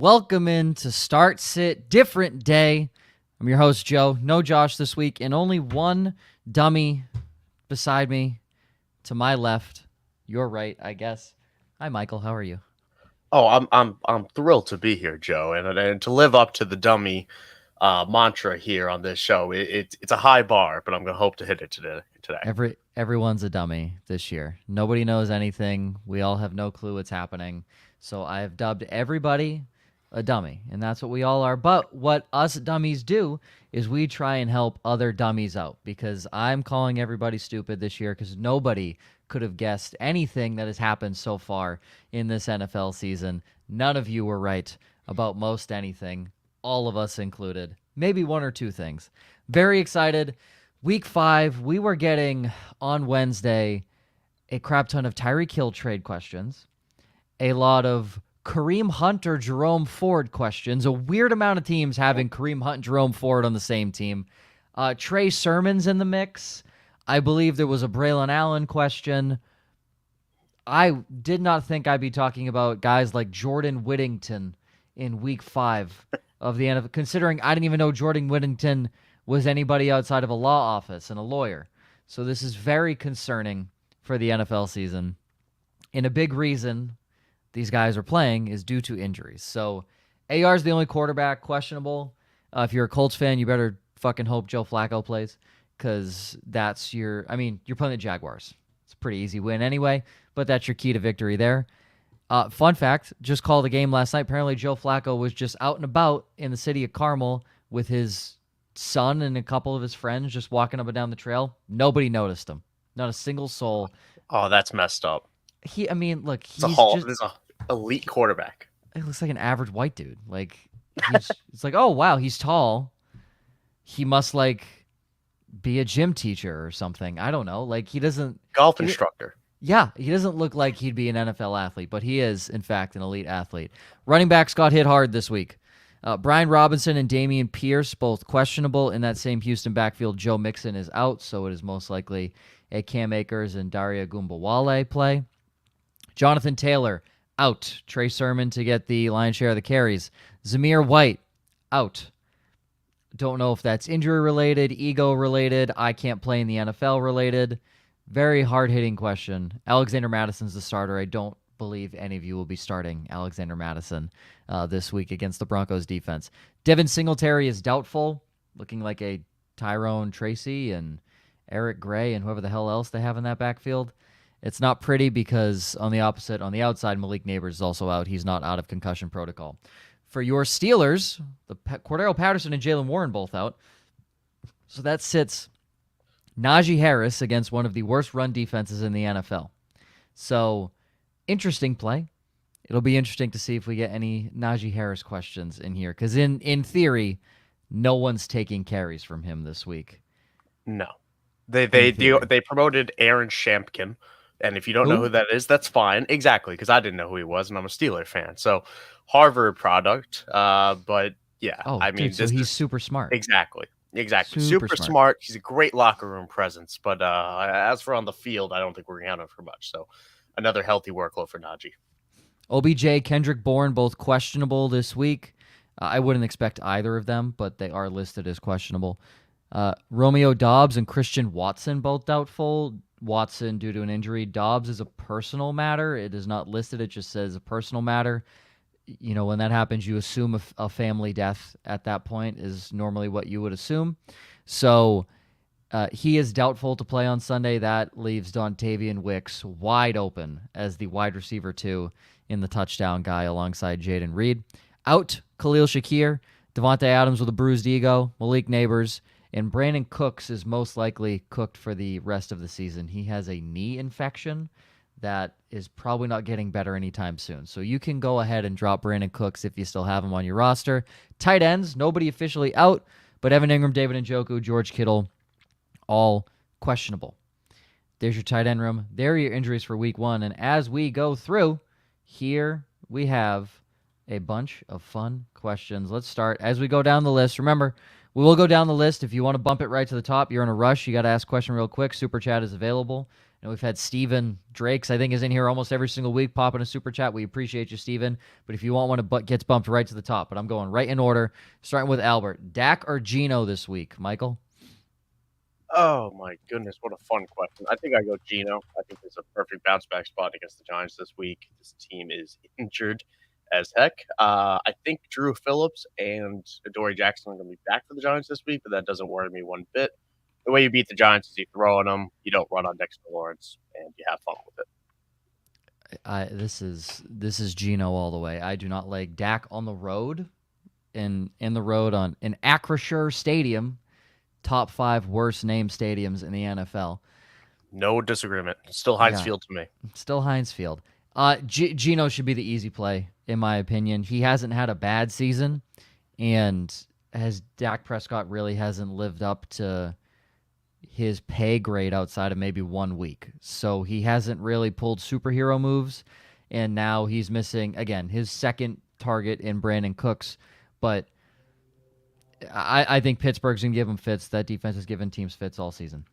Welcome in to Start Sit, different day. I'm your host, Joe. No Josh this week, and only one dummy beside me to my left, your right, I guess. Hi, Michael. How are you? Oh, I'm thrilled to be here, Joe, and to live up to the dummy mantra here on this show. It's a high bar, but I'm gonna hope to hit it today. Everyone's a dummy this year. Nobody knows anything. We all have no clue what's happening. So I have dubbed everybody a dummy, and that's what we all are. But what us dummies do is we try and help other dummies out, because I'm calling everybody stupid this year because nobody could have guessed anything that has happened so far in this NFL season. None of you were right about most anything, all of us included. Maybe one or two things. Very excited. Week 5, we were getting on Wednesday a crap ton of Tyreek Hill trade questions, a lot of Kareem Hunt or Jerome Ford questions, a weird amount of teams having Kareem Hunt and Jerome Ford on the same team. Trey Sermon's in the mix. I believe there was a Braylon Allen question. I did not think I'd be talking about guys like Jordan Whittington in week 5 of the NFL, considering I didn't even know Jordan Whittington was anybody outside of a law office and a lawyer. So this is very concerning for the NFL season. And a big reason these guys are playing is due to injuries. So AR's the only quarterback questionable. If you're a Colts fan, you better fucking hope Joe Flacco plays, because that's you're playing the Jaguars. It's a pretty easy win anyway, but that's your key to victory there. Fun fact, just called a game last night. Apparently Joe Flacco was just out and about in the city of Carmel with his son and a couple of his friends just walking up and down the trail. Nobody noticed him. Not a single soul. Oh, that's messed up. He's This is an elite quarterback. It looks like an average white dude. It's like, oh wow, he's tall. He must be a gym teacher or something. I don't know. He doesn't Golf instructor. Yeah, he doesn't look like he'd be an NFL athlete, but he is, in fact, an elite athlete. Running backs got hit hard this week. Brian Robinson and Dameon Pierce, both questionable. In that same Houston backfield, Joe Mixon is out, so it is most likely a Cam Akers and Daria Gumbawale play. Jonathan Taylor, out. Trey Sermon to get the lion's share of the carries. Zamir White, out. Don't know if that's injury-related, ego-related, I can't play in the NFL-related. Very hard-hitting question. Alexander Madison's the starter. I don't believe any of you will be starting Alexander Madison this week against the Broncos defense. Devin Singletary is doubtful, looking like a Tyrone Tracy and Eric Gray and whoever the hell else they have in that backfield. It's not pretty because on the outside, Malik Neighbors is also out. He's not out of concussion protocol. For your Steelers, Cordero Patterson and Jalen Warren both out. So that sits Najee Harris against one of the worst run defenses in the NFL. So, interesting play. It'll be interesting to see if we get any Najee Harris questions in here, because in theory, no one's taking carries from him this week. No. They promoted Aaron Shampkin, and if you don't know who that is, that's fine. Exactly, because I didn't know who he was, and I'm a Steeler fan. So, Harvard product, but yeah. He's super smart. Exactly. Super smart. He's a great locker room presence. But as for on the field, I don't think we're going to have him for much. So another healthy workload for Najee. OBJ, Kendrick Bourne, both questionable this week. I wouldn't expect either of them, but they are listed as questionable. Romeo Doubs and Christian Watson, both doubtful. Watson due to an injury. Doubs is a personal matter. It is not listed. It just says a personal matter. You know, when that happens, you assume a family death at that point is normally what you would assume. So he is doubtful to play on Sunday. That leaves Dontavian Wicks wide open as the wide receiver 2 in the touchdown guy alongside Jaden Reed. Out, Khalil Shakir, Devontae Adams with a bruised ego, Malik Neighbors, and Brandon Cooks is most likely cooked for the rest of the season. He has a knee infection that is probably not getting better anytime soon. So you can go ahead and drop Brandon Cooks if you still have him on your roster. Tight ends, nobody officially out, but Evan Ingram, David Njoku, George Kittle, all questionable. There's your tight end room. There are your injuries for week 1. And as we go through, here we have a bunch of fun questions. Let's start as we go down the list. Remember, we will go down the list. If you want to bump it right to the top, you're in a rush, you got to ask a question real quick. Super Chat is available. And we've had Steven Drakes, I think, is in here almost every single week, popping a super chat. We appreciate you, Steven. But if you want one, it gets bumped right to the top. But I'm going right in order, starting with Albert. Dak or Geno this week, Michael? Oh my goodness, what a fun question. I think I go Geno. I think there's a perfect bounce back spot against the Giants this week. This team is injured as heck. I think Drew Phillips and Adoree Jackson are going to be back for the Giants this week, but that doesn't worry me one bit. The way you beat the Giants is you throw on them, you don't run on Dexter Lawrence, and you have fun with it. This is Geno all the way. I do not like Dak on the road, in the road on an Acrisure Stadium, top 5 worst named stadiums in the NFL. No disagreement. Still Heinz Field to me. Still Heinz Field. Geno should be the easy play, in my opinion. He hasn't had a bad season, and as Dak Prescott really hasn't lived up to his pay grade outside of maybe 1 week. So he hasn't really pulled superhero moves, and now he's missing, again, his second target in Brandon Cooks. But I think Pittsburgh's going to give him fits. That defense has given teams fits all season.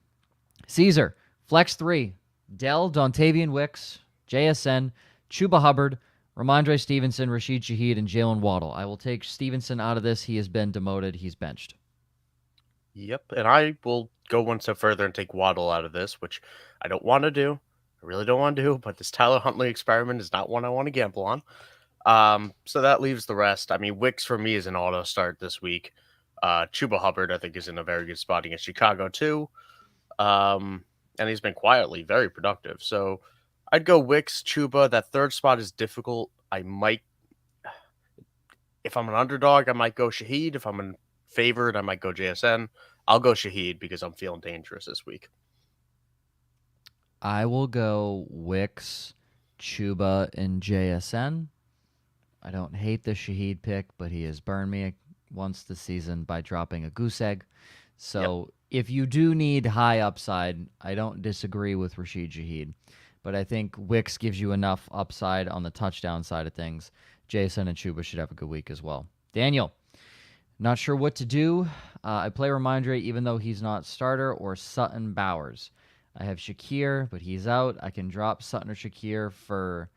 Caesar, flex 3, Dell, Dontavian Wicks, JSN, Chuba Hubbard, Ramondre Stevenson, Rashid Shaheed, and Jalen Waddle. I will take Stevenson out of this. He has been demoted. He's benched. Yep, and I will go one step further and take Waddle out of this, which I don't want to do. I really don't want to do, but this Tyler Huntley experiment is not one I want to gamble on. So that leaves the rest. I mean, Wicks for me is an auto start this week. Chuba Hubbard, I think, is in a very good spot against Chicago, too. And he's been quietly very productive. So I'd go Wicks, Chuba. That third spot is difficult. I might, if I'm an underdog, I might go Shaheed. If I'm a favored, I might go JSN. I'll go Shaheed because I'm feeling dangerous this week. I will go Wicks, Chuba, and JSN. I don't hate the Shaheed pick, but he has burned me once this season by dropping a goose egg. So if you do need high upside, I don't disagree with Rashid Shaheed. But I think Wicks gives you enough upside on the touchdown side of things. Jason and Chuba should have a good week as well. Daniel, not sure what to do. I play Ramondre even though he's not starter, or Sutton Bowers. I have Shakir, but he's out. I can drop Sutton or Shakir for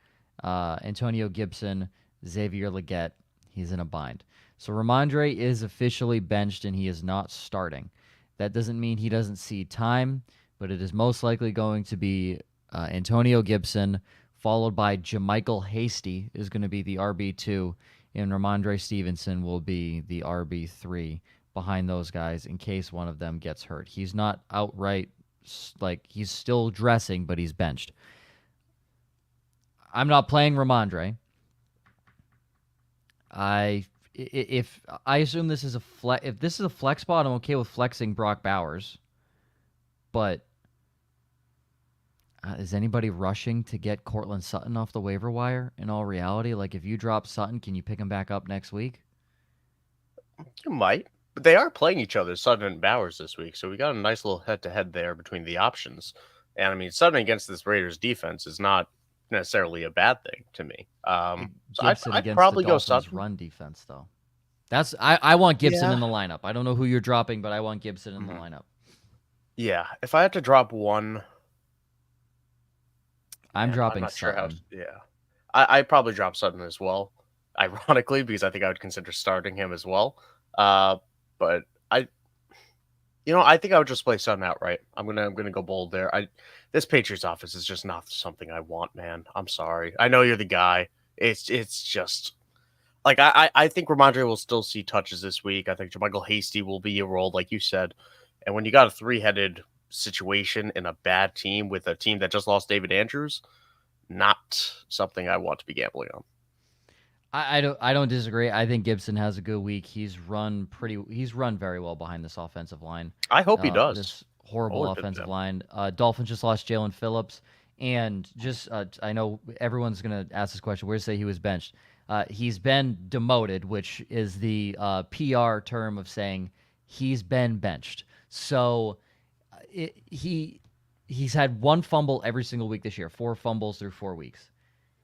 Antonio Gibson, Xavier Legette. He's in a bind. So Ramondre is officially benched and he is not starting. That doesn't mean he doesn't see time, but it is most likely going to be Antonio Gibson, followed by Jermichael Hasty is going to be the RB2, and Ramondre Stevenson will be the RB3 behind those guys in case one of them gets hurt. He's not outright, like, he's still dressing, but he's benched. I'm not playing Ramondre. If I assume this is a if this is a flex spot, I'm okay with flexing Brock Bowers. But is anybody rushing to get Cortland Sutton off the waiver wire? In all reality, like, if you drop Sutton, can you pick him back up next week? You might, but they are playing each other, Sutton and Bowers, this week. So we got a nice little head-to-head there between the options. And I mean, Sutton against this Raiders defense is not necessarily a bad thing to me. So I'd probably go Sutton. Run defense, though. That's I want Gibson in the lineup. I don't know who you're dropping, but I want Gibson in the lineup. Yeah, if I had to drop one, I'm dropping not Sutton. Sure I'd probably drop Sutton as well, ironically, because I think I would consider starting him as well. But I think I would just play Sutton outright. I'm gonna go bold there. This Patriots offense is just not something I want, man. I'm sorry. I know you're the guy. It's just like I think Ramondre will still see touches this week. I think Jermichael Hasty will be a role, like you said. And when you got a 3-headed situation in a bad team with a team that just lost David Andrews, not something I want to be gambling on. I don't disagree. I think Gibson has a good week. He's run very well behind this offensive line. I hope he does. This horrible offensive line. Dolphins just lost Jalen Phillips, and just I know everyone's gonna ask this question. Where to say he was benched? He's been demoted, which is the PR term of saying he's been benched. So he's had 1 fumble every single week this year. 4 fumbles through 4 weeks.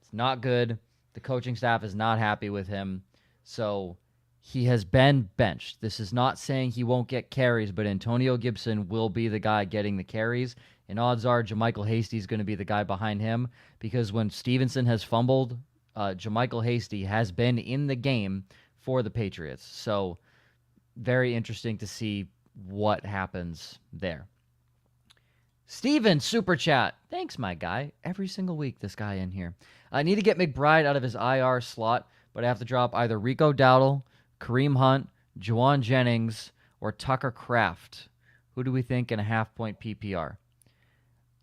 It's not good. The coaching staff is not happy with him. So he has been benched. This is not saying he won't get carries, but Antonio Gibson will be the guy getting the carries. And odds are JaMychal Hasty is going to be the guy behind him because when Stevenson has fumbled, JaMychal Hasty has been in the game for the Patriots. So very interesting to see what happens there. Steven, super chat. Thanks, my guy. Every single week, this guy in here. I need to get McBride out of his IR slot, but I have to drop either Rico Dowdle, Kareem Hunt, Juwan Jennings, or Tucker Kraft. Who do we think in a half-point PPR?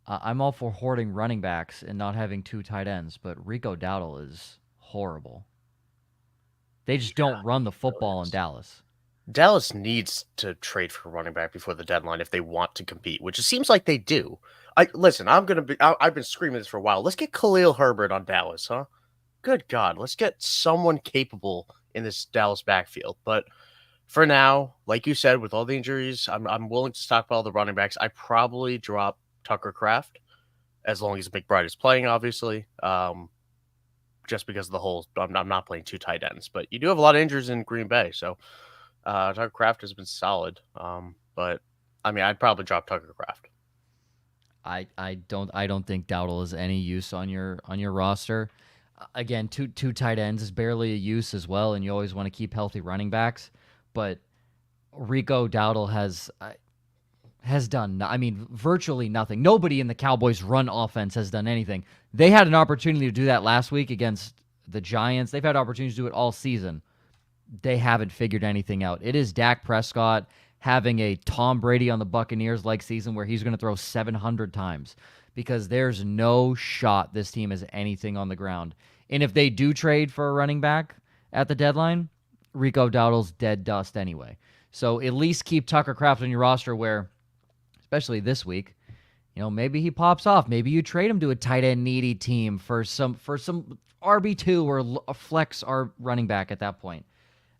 I'm all for hoarding running backs and not having 2 tight ends, but Rico Dowdle is horrible. They just don't run the football in Dallas. Dallas needs to trade for running back before the deadline if they want to compete, which it seems like they do. I've been screaming this for a while. Let's get Khalil Herbert on Dallas, huh? Good God, let's get someone capable in this Dallas backfield. But for now, like you said, with all the injuries, I'm willing to stockpile the running backs. I probably drop Tucker Kraft as long as McBride is playing, obviously. Just because of the whole, I'm not playing 2 tight ends, but you do have a lot of injuries in Green Bay, so Tucker Kraft has been solid. But I mean, I'd probably drop Tucker Kraft. I don't think Dowdle is any use on your roster. Again, two tight ends is barely a use as well, and you always want to keep healthy running backs. But Rico Dowdle has done, I mean, virtually nothing. Nobody in the Cowboys' run offense has done anything. They had an opportunity to do that last week against the Giants. They've had opportunities to do it all season. They haven't figured anything out. It is Dak Prescott having a Tom Brady on the Buccaneers-like season where he's going to throw 700 times because there's no shot this team has anything on the ground. And if they do trade for a running back at the deadline, Rico Dowdle's dead dust anyway. So at least keep Tucker Kraft on your roster where, especially this week, maybe he pops off. Maybe you trade him to a tight end needy team for some RB2 or flex our running back at that point.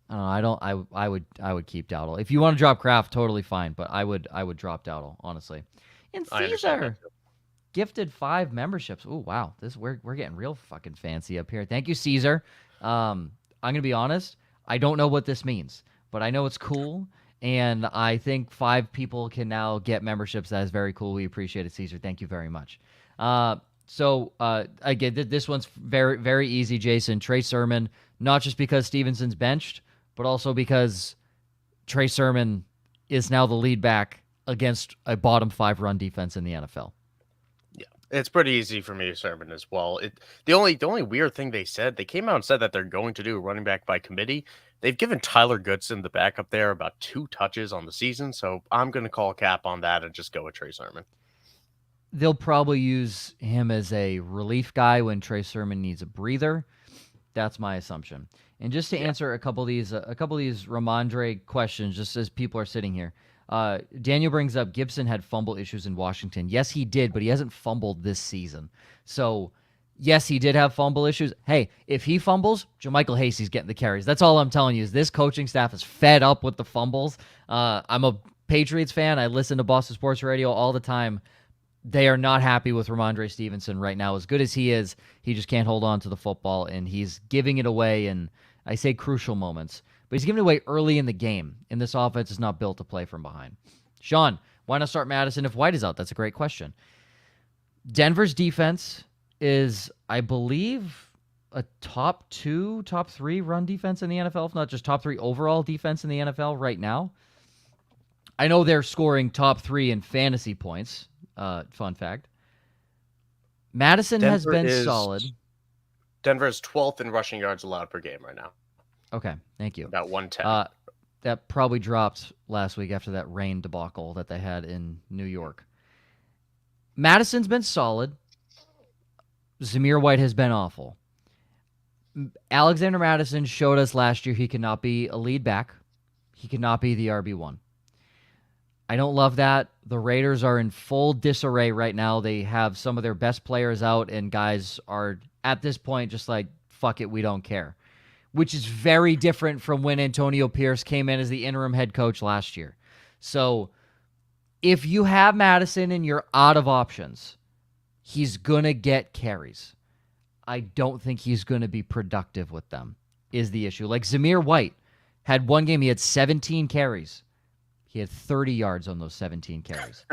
I would keep Dowdle. If you want to drop Kraft, totally fine, but I would drop Dowdle, honestly. And Caesar gifted 5 memberships. Oh wow, we're getting real fucking fancy up here. Thank you, Caesar. I'm gonna be honest. I don't know what this means, but I know it's cool, and I think 5 people can now get memberships. That is very cool. We appreciate it, Caesar. Thank you very much. So again, this one's very, very easy, Jason. Trey Sermon, not just because Stevenson's benched, but also because Trey Sermon is now the lead back against a bottom 5 run defense in the NFL. Yeah, it's pretty easy for me, Sermon, as well. The only weird thing they came out and said that they're going to do a running back by committee. They've given Tyler Goodson, the backup there, about 2 touches on the season, so I'm going to call cap on that and just go with Trey Sermon. They'll probably use him as a relief guy when Trey Sermon needs a breather. That's my assumption. And just to answer a couple of these Ramondre questions, just as people are sitting here, Daniel brings up Gibson had fumble issues in Washington. Yes, he did, but he hasn't fumbled this season. So, yes, he did have fumble issues. Hey, if he fumbles, JaMychal Hasty's getting the carries. That's all I'm telling you is this coaching staff is fed up with the fumbles. I'm a Patriots fan. I listen to Boston Sports Radio all the time. They are not happy with Ramondre Stevenson right now. As good as he is, he just can't hold on to the football, and he's giving it away in, I say, crucial moments. But he's giving it away early in the game, and this offense is not built to play from behind. Sean, why not start Madison if White is out? That's a great question. Denver's defense is, I believe, a top 2, top 3 run defense in the NFL, if not just top 3 overall defense in the NFL right now. I know they're scoring top 3 in fantasy points. Fun fact. Madison has been solid. Denver is 12th in rushing yards allowed per game right now. Okay, thank you. About 110. That probably dropped last week after that rain debacle that they had in New York. Madison's been solid. Zamir White has been awful. Alexander Madison showed us last year he cannot be a lead back. He cannot be the RB1. I don't love that. The Raiders are in full disarray right now. They have some of their best players out, and guys are, at this point, just like, fuck it, we don't care. Which is very different from when Antonio Pierce came in as the interim head coach last year. So, if you have Madison and you're out of options, he's going to get carries. I don't think he's going to be productive with them, is the issue. Like, Zamir White had one game, he had 17 carries. He had 30 yards on those 17 carries.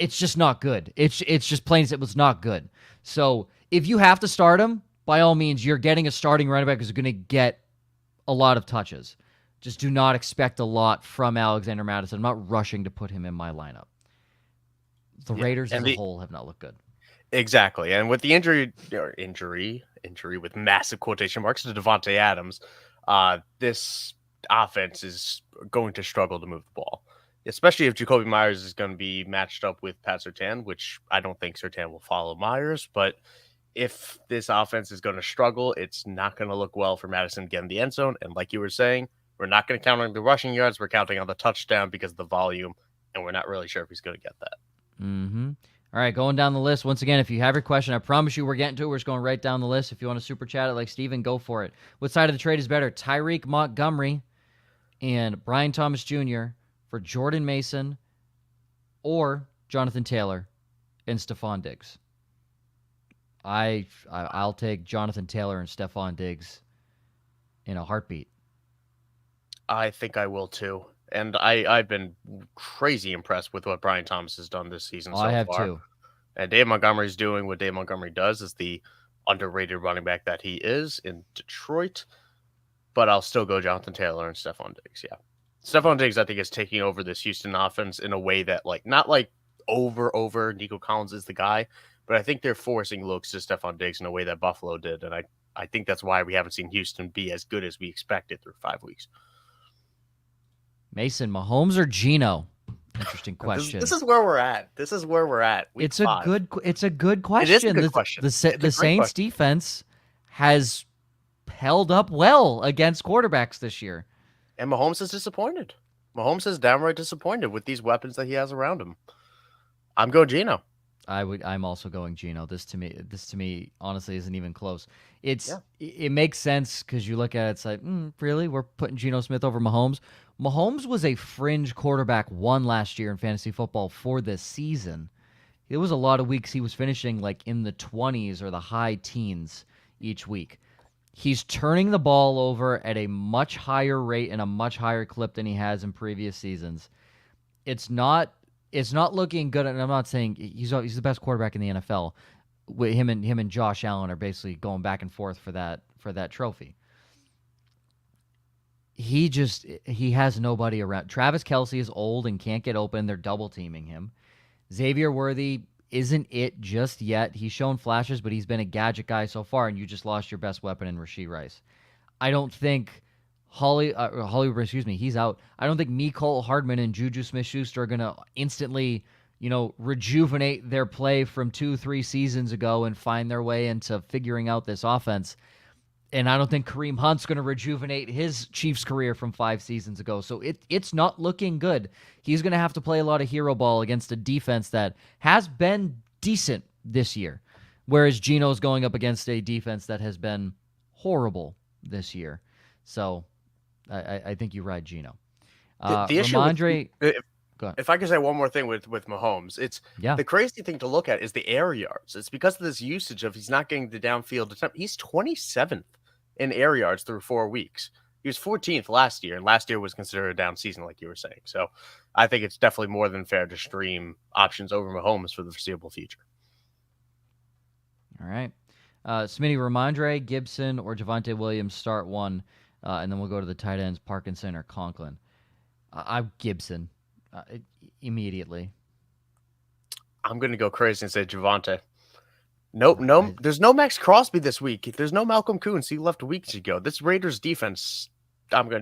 it's just not good. It's just plain as it was not good. So if you have to start him, by all means, you're getting a starting running back who's going to get a lot of touches. Just do not expect a lot from Alexander Madison. I'm not rushing to put him in my lineup. The Raiders as a whole have not looked good. Exactly. And with the injury with massive quotation marks to Devontae Adams, this offense is going to struggle to move the ball, especially if Jacoby Myers is going to be matched up with Pat Surtain, which I don't think Surtain will follow Myers. But if this offense is going to struggle, it's not going to look well for Madison to get in the end zone. And like you were saying, we're not going to count on the rushing yards. We're counting on the touchdown because of the volume, and we're not really sure if he's going to get that. Mm-hmm. All right, going down the list. Once again, if you have your question, I promise you we're getting to it. We're just going right down the list. If you want to super chat it like Steven, go for it. What side of the trade is better, Tyreek Montgomery and Brian Thomas Jr. for Jordan Mason or Jonathan Taylor and Stephon Diggs? I'll take Jonathan Taylor and Stephon Diggs in a heartbeat. I think I will too. And I've been crazy impressed with what Brian Thomas has done this season so far. I have too. And Dave Montgomery's doing what Dave Montgomery does as the underrated running back that he is in Detroit. But I'll still go Jonathan Taylor and Stephon Diggs, yeah. Stephon Diggs, I think, is taking over this Houston offense in a way that, like, not like over Nico Collins is the guy, but I think they're forcing looks to Stephon Diggs in a way that Buffalo did. And I think that's why we haven't seen Houston be as good as we expected through 5 weeks. Mason, Mahomes or Geno? Interesting question. This is where we're at. It's a good question. It is a good question. The Saints defense has held up well against quarterbacks this year. And Mahomes is disappointed. Mahomes is downright disappointed with these weapons that he has around him. I'm going Geno. I'm also going Geno. This to me honestly isn't even close. It makes sense because you look at it, it's like, really? We're putting Geno Smith over Mahomes? Mahomes was a fringe quarterback one last year in fantasy football for this season. It was a lot of weeks he was finishing like in the 20s or the high teens each week. He's turning the ball over at a much higher rate and a much higher clip than he has in previous seasons. It's not looking good, and I'm not saying he's the best quarterback in the NFL. Him and Josh Allen are basically going back and forth for that trophy. He has nobody around. Travis Kelce is old and can't get open. They're double teaming him. Xavier Worthy isn't it just yet. He's shown flashes, but he's been a gadget guy so far, and you just lost your best weapon in Rashee Rice. I don't think Hollywood, he's out. I don't think Mecole Hardman and Juju Smith-Schuster are going to instantly, rejuvenate their play from 2-3 seasons ago and find their way into figuring out this offense. And I don't think Kareem Hunt's going to rejuvenate his Chiefs career from 5 seasons ago. So it's not looking good. He's going to have to play a lot of hero ball against a defense that has been decent this year, whereas Geno's going up against a defense that has been horrible this year. So I think you ride Geno. The issue Ramondre, if I could say one more thing with Mahomes, the crazy thing to look at is the air yards. It's because of this usage of he's not getting the downfield attempt. He's 27th in air yards through 4 weeks. He was 14th last year, and last year was considered a down season, like you were saying. So I think it's definitely more than fair to stream options over Mahomes for the foreseeable future. All right. Smitty, Ramondre, Gibson, or Javonte Williams start one, and then we'll go to the tight ends, Parkinson or Conklin. I'm Gibson immediately. I'm going to go crazy and say Javonte. Nope. There's no Max Crosby this week. There's no Malcolm Koonce. He left weeks ago. This Raiders defense,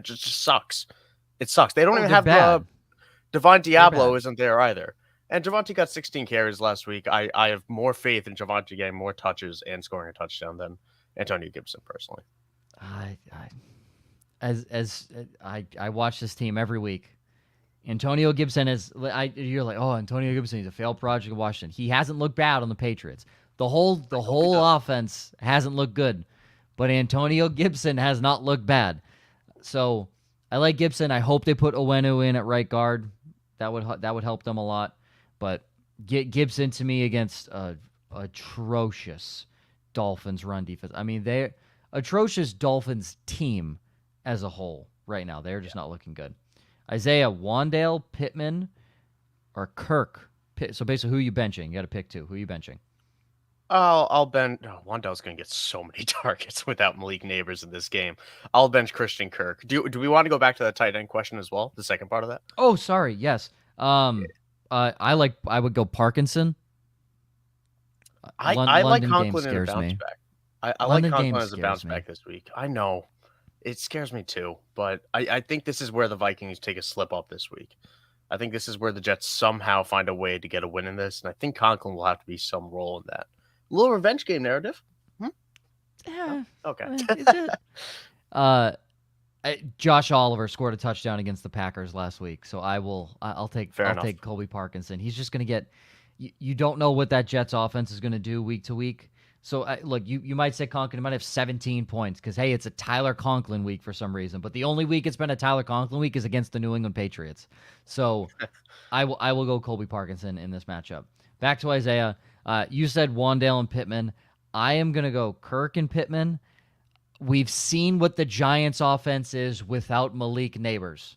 just sucks. It sucks. They don't even have Devon Diablo isn't there either. And Javonte got 16 carries last week. I have more faith in Javonte getting more touches and scoring a touchdown than Antonio Gibson personally. I watch this team every week. Antonio Gibson you're like, oh, Antonio Gibson, he's a failed project of Washington. He hasn't looked bad on the Patriots. The whole offense hasn't looked good, but Antonio Gibson has not looked bad. So I like Gibson. I hope they put Owenu in at right guard. That would help them a lot. But Gibson to me against atrocious Dolphins run defense. I mean, they're atrocious Dolphins team as a whole right now. They're just not looking good. Isaiah Wandale, Pittman, or Kirk So basically, who are you benching? You got to pick two. Who are you benching? I'll bench. Oh, Wandell's going to get so many targets without Malik Neighbors in this game. I'll bench Christian Kirk. Do we want to go back to that tight end question as well? The second part of that. Oh, sorry. Yes. I would go Parkinson. I like London game Conklin in a scares bounce me. back. I like London game Conklin as a bounce scares me. back this week. I know it scares me too, but I think this is where the Vikings take a slip up this week. I think this is where the Jets somehow find a way to get a win in this, and I think Conklin will have to be some role in that. A little revenge game narrative. Yeah. Okay. Josh Oliver scored a touchdown against the Packers last week, so I'll take Colby Parkinson. He's just going to get. You don't know what that Jets offense is going to do week to week. So look, you might say Conklin might have 17 points because hey, it's a Tyler Conklin week for some reason. But the only week it's been a Tyler Conklin week is against the New England Patriots. So I will go Colby Parkinson in this matchup. Back to Isaiah. You said Wandale and Pittman. I am going to go Kirk and Pittman. We've seen what the Giants' offense is without Malik Neighbors.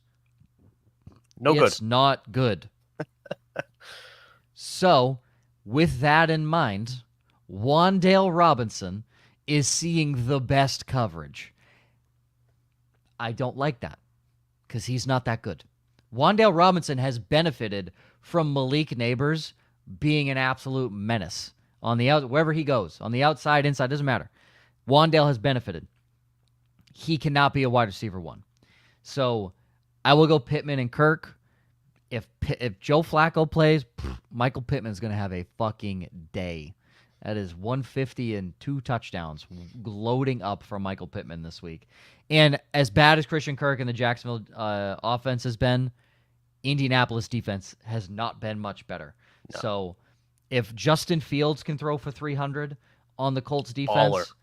It's not good. So, with that in mind, Wandale Robinson is seeing the best coverage. I don't like that because he's not that good. Wandale Robinson has benefited from Malik Neighbors being an absolute menace on the out wherever he goes, on the outside, inside, doesn't matter. Wandale has benefited. He cannot be a wide receiver one. So I will go Pittman and Kirk. If Joe Flacco plays, Michael Pittman's going to have a fucking day. That is 150 and 2 touchdowns loading up from Michael Pittman this week. And as bad as Christian Kirk and the Jacksonville offense has been, Indianapolis defense has not been much better. No. So if Justin Fields can throw for 300 on the Colts defense,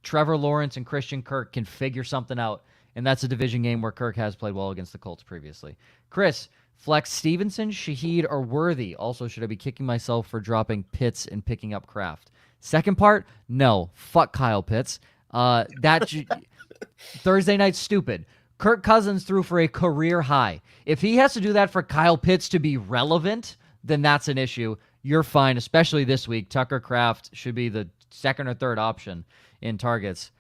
Trevor Lawrence and Christian Kirk can figure something out. And that's a division game where Kirk has played well against the Colts previously. Chris, flex Stevenson, Shaheed, or Worthy? Also, should I be kicking myself for dropping Pitts and picking up Kraft? Second part, no. Fuck Kyle Pitts. Thursday night's stupid. Kirk Cousins threw for a career high. If he has to do that for Kyle Pitts to be relevant, then that's an issue. You're fine, especially this week. Tucker Kraft should be the second or third option in targets.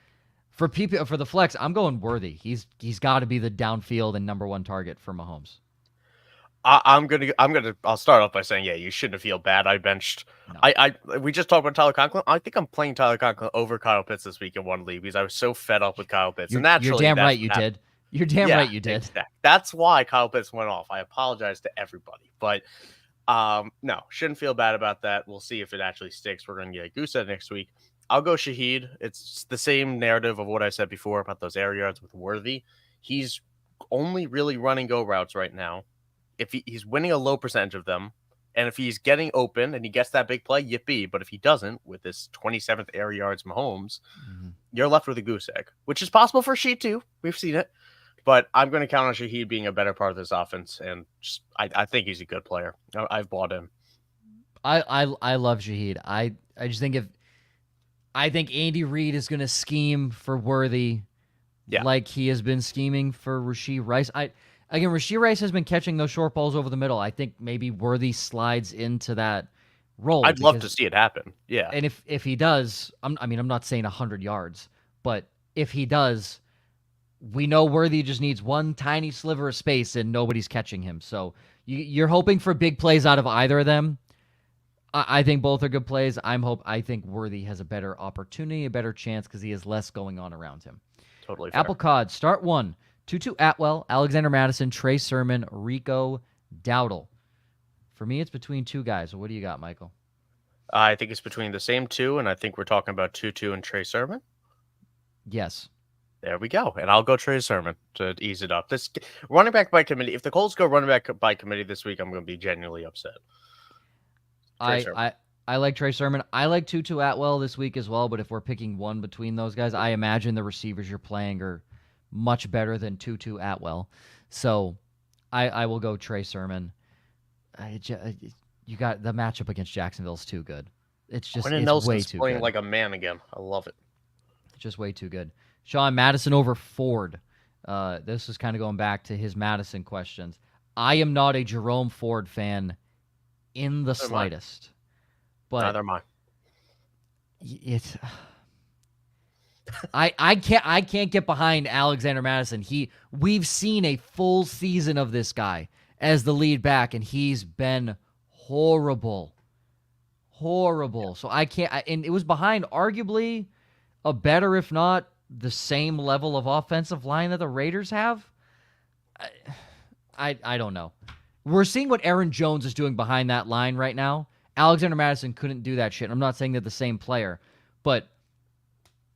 For the flex, I'm going Worthy. He's got to be the downfield and number one target for Mahomes. I'll start off by saying, yeah, you shouldn't feel bad. I benched. No. We just talked about Tyler Conklin. I think I'm playing Tyler Conklin over Kyle Pitts this week in one league because I was so fed up with Kyle Pitts. And naturally, you're damn right you did. You're damn right you did. Exactly. That's why Kyle Pitts went off. I apologize to everybody, but no, shouldn't feel bad about that. We'll see if it actually sticks. We're going to get a goose egg next week. I'll go Shaheed. It's the same narrative of what I said before about those air yards with Worthy. He's only really running go routes right now. If he's winning a low percentage of them, and if he's getting open and he gets that big play, yippee. But if he doesn't, with this 27th air yards Mahomes, you're left with a goose egg, which is possible for Shaheed too. We've seen it. But I'm going to count on Shaheed being a better part of this offense, and I think he's a good player. I've bought in. I love Shaheed. I just think I think Andy Reid is going to scheme for Worthy like he has been scheming for Rashee Rice. Rashee Rice has been catching those short balls over the middle. I think maybe Worthy slides into that role. I'd love to see it happen. Yeah. And if he does, I'm not saying 100 yards, but if he does, we know Worthy just needs one tiny sliver of space and nobody's catching him. So you're hoping for big plays out of either of them. I think both are good plays. I think Worthy has a better opportunity, a better chance because he has less going on around him. Totally fair. Apple Cod, start one. Tutu Atwell, Alexander Madison, Trey Sermon, Rico Dowdle. For me, it's between two guys. So what do you got, Michael? I think it's between the same two, and I think we're talking about Tutu and Trey Sermon. Yes. There we go. And I'll go Trey Sermon to ease it up. This running back by committee. If the Colts go running back by committee this week, I'm going to be genuinely upset. I like Trey Sermon. I like Tutu Atwell this week as well, but if we're picking one between those guys, I imagine the receivers you're playing are much better than Tutu Atwell. So I will go Trey Sermon. You got the matchup against Jacksonville's too good. It's way too playing good. Like a man again. I love it. It's just way too good. Sean, Madison over Ford. This is kind of going back to his Madison questions. I am not a Jerome Ford fan in the Neither am I. slightest. But Neither am I. it's I can't get behind Alexander Madison. We've seen a full season of this guy as the lead back, and he's been horrible. Horrible. So I can't and it was behind arguably a better, if not the same level of offensive line that the Raiders have. I don't know. We're seeing what Aaron Jones is doing behind that line right now. Alexander Madison couldn't do that shit. I'm not saying they're the same player, but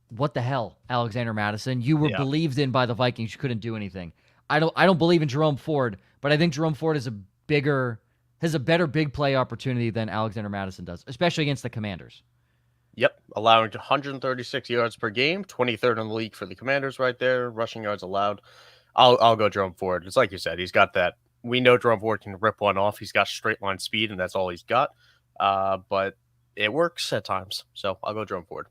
what the hell, Alexander Madison? You were believed in by the Vikings. You couldn't do anything. I don't believe in Jerome Ford, but I think Jerome Ford has a better big play opportunity than Alexander Madison does, especially against the Commanders. Yep, allowing 136 yards per game, 23rd in the league for the Commanders right there. Rushing yards allowed. I'll go Jerome Ford. It's like you said, he's got that. We know Jerome Ford can rip one off. He's got straight line speed, and that's all he's got. But it works at times. So I'll go Jerome Ford.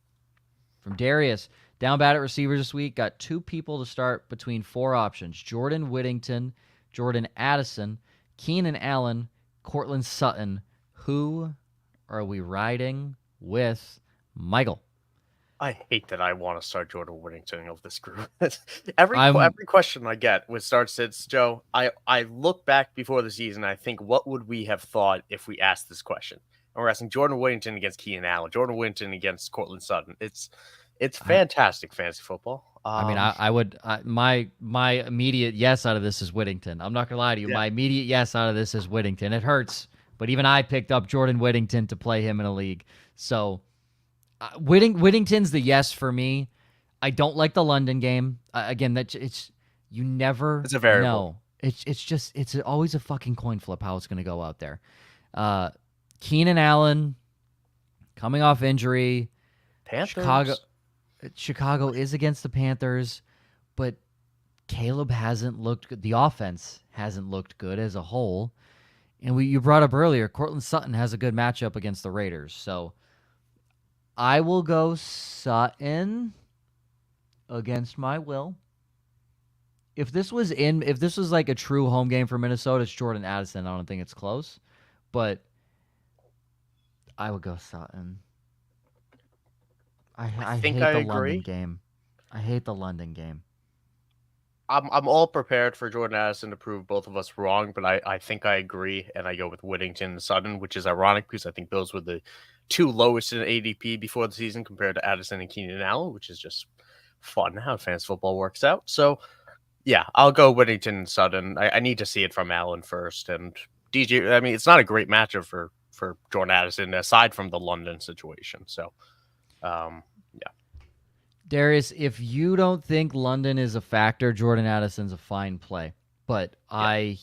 From Darius, down bad at receivers this week. Got two people to start between four options: Jordan Whittington, Jordan Addison, Keenan Allen, Cortland Sutton. Who are we riding with? Michael. I hate that I want to start Jordan Whittington of this group. every question I get with start sits, Joe, I look back before the season, I think, what would we have thought if we asked this question? And we're asking Jordan Whittington against Keenan Allen, Jordan Whittington against Cortland Sutton. It's fantastic fantasy football. I would my immediate yes out of this is Whittington. I'm not gonna lie to you. Yeah. My immediate yes out of this is Whittington. It hurts, but even I picked up Jordan Whittington to play him in a league. So Whittington's the yes for me. I don't like the London game. Again, you never it's a variable. know. It's always a fucking coin flip how it's gonna go out there. Keenan Allen coming off injury. Panthers. Chicago is against the Panthers, but Caleb hasn't looked good. The offense hasn't looked good as a whole. And you brought up earlier, Cortland Sutton has a good matchup against the Raiders. So I will go Sutton against my will. If this was like a true home game for Minnesota, it's Jordan Addison. I don't think it's close. But I would go Sutton. I hate the London game. I hate the London game. I'm all prepared for Jordan Addison to prove both of us wrong, but I think I agree, and I go with Whittington and Sutton, which is ironic because I think those were the two lowest in ADP before the season compared to Addison and Keenan Allen, which is just fun how fantasy football works out. So, yeah, I'll go Whittington and Sutton. I need to see it from Allen first, and DJ. I mean, it's not a great matchup for Jordan Addison aside from the London situation. So. Yeah. Darius, if you don't think London is a factor, Jordan Addison's a fine play. But yeah.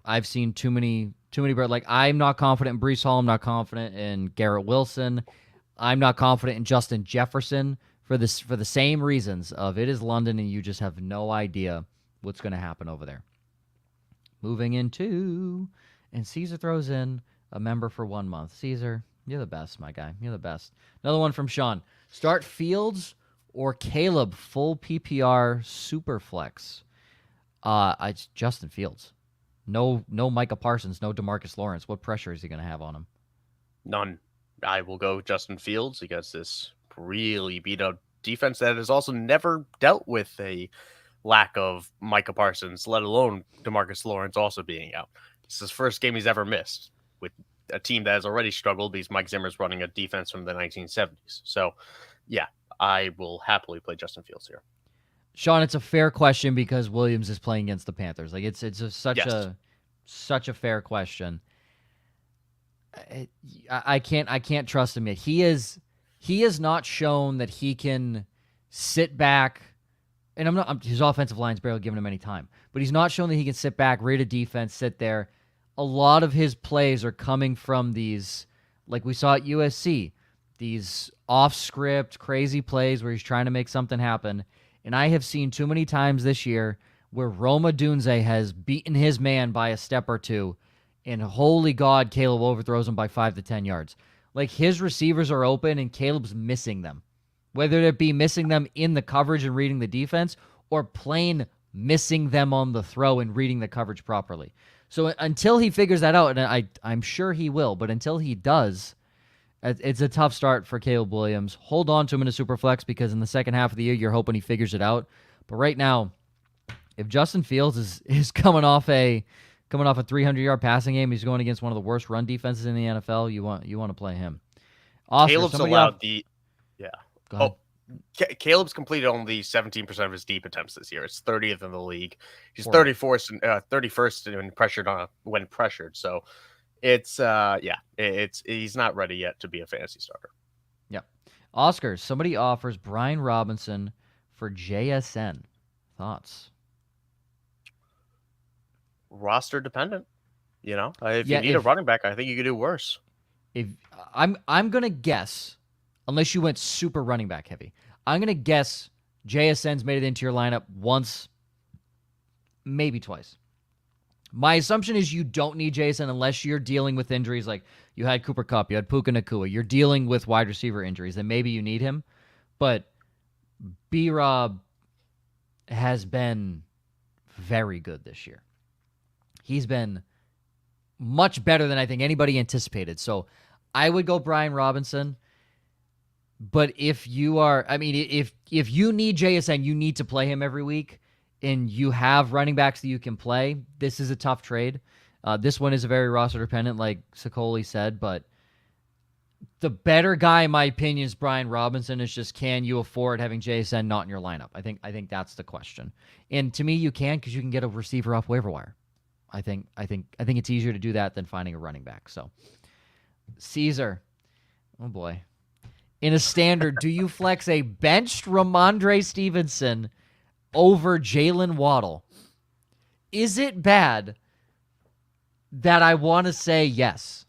I've seen too many. Like, I'm not confident in Breece Hall. I'm not confident in Garrett Wilson. I'm not confident in Justin Jefferson for the same reasons of it is London and you just have no idea what's going to happen over there. Moving into, and Caesar throws in a member for 1 month. Caesar, you're the best, my guy. You're the best. Another one from Sean. Start Fields or Caleb full PPR super flex. It's Justin Fields. No Micah Parsons, no DeMarcus Lawrence. What pressure is he going to have on him? None. I will go Justin Fields against this really beat up defense that has also never dealt with a lack of Micah Parsons, let alone DeMarcus Lawrence also being out. This is his first game he's ever missed with a team that has already struggled because Mike Zimmer's running a defense from the 1970s. So, yeah, I will happily play Justin Fields here. Sean, it's a fair question because Williams is playing against the Panthers. Like it's such a fair question. I can't trust him yet. He has not shown that he can sit back, and his offensive line's barely giving him any time. But he's not shown that he can sit back, read a defense, sit there. A lot of his plays are coming from these, like we saw at USC, these off-script, crazy plays where he's trying to make something happen. And I have seen too many times this year where Roma Dunze has beaten his man by a step or two, and holy God, Caleb overthrows him by 5 to 10 yards. Like, his receivers are open, and Caleb's missing them. Whether it be missing them in the coverage and reading the defense, or plain missing them on the throw and reading the coverage properly. So until he figures that out, and I'm sure he will, but until he does, it's a tough start for Caleb Williams. Hold on to him in a super flex because in the second half of the year, you're hoping he figures it out. But right now, if Justin Fields is coming off a 300-yard passing game, he's going against one of the worst run defenses in the NFL. You want to play him. Oscar, Caleb's allowed the yeah. Oh, Caleb's completed only 17% of his deep attempts this year. It's 30th in the league. He's 31st when pressured. So it's he's not ready yet to be a fantasy starter. Yeah. Oscar, somebody offers Brian Robinson for JSN. Thoughts? Roster dependent. If you need a running back, I think you could do worse. If I'm gonna guess, unless you went super running back heavy, I'm gonna guess JSN's made it into your lineup once, maybe twice. My assumption is you don't need JSN unless you're dealing with injuries like you had Cooper Kupp, you had Puka Nacua. You're dealing with wide receiver injuries, then maybe you need him. But B-Rob has been very good this year. He's been much better than I think anybody anticipated. So I would go Brian Robinson. But if you are, if you need JSN, you need to play him every week, and you have running backs that you can play, this is a tough trade. This one is a very roster dependent, like Sicoli said, but the better guy, in my opinion, is Brian Robinson. It's just, can you afford having JSN not in your lineup? I think that's the question. And to me, you can, because you can get a receiver off waiver wire. I think it's easier to do that than finding a running back. So, Caesar, oh boy. In a standard, do you flex a benched Ramondre Stevenson over Jalen Waddle? Is it bad that I want to say yes?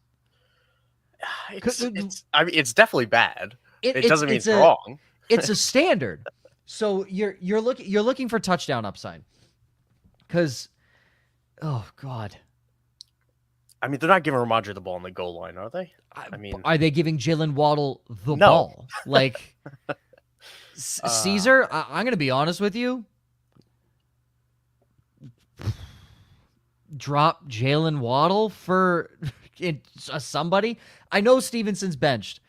It's definitely bad. It doesn't mean it's wrong. It's a standard. So you're looking for touchdown upside. Because, oh God. They're not giving Ramondre the ball on the goal line, are they? Are they giving Jalen Waddle the ball? Like, Caesar, I'm going to be honest with you. Drop Jalen Waddle for somebody. I know Stevenson's benched,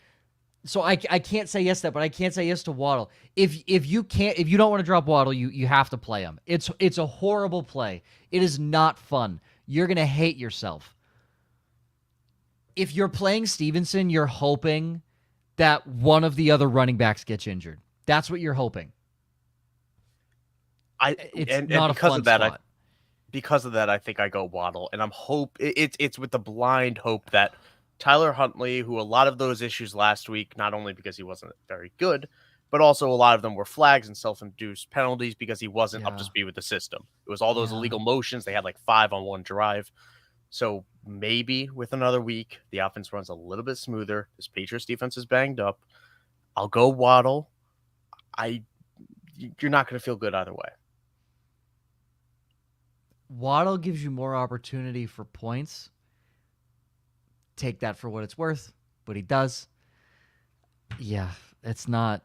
so I can't say yes to that, but I can't say yes to Waddle. If you don't want to drop Waddle, you have to play him. It's a horrible play. It is not fun. You're going to hate yourself. If you're playing Stevenson, you're hoping that one of the other running backs gets injured. That's what you're hoping. Because of that, I think I go Waddle, and it's with the blind hope that Tyler Huntley, who a lot of those issues last week, not only because he wasn't very good, but also a lot of them were flags and self-induced penalties because he wasn't up to speed with the system. It was all those illegal motions. They had like 5 on one drive. So maybe with another week, the offense runs a little bit smoother. This Patriots defense is banged up. I'll go Waddle. You're not going to feel good either way. Waddle gives you more opportunity for points. Take that for what it's worth, but he does. Yeah, it's not,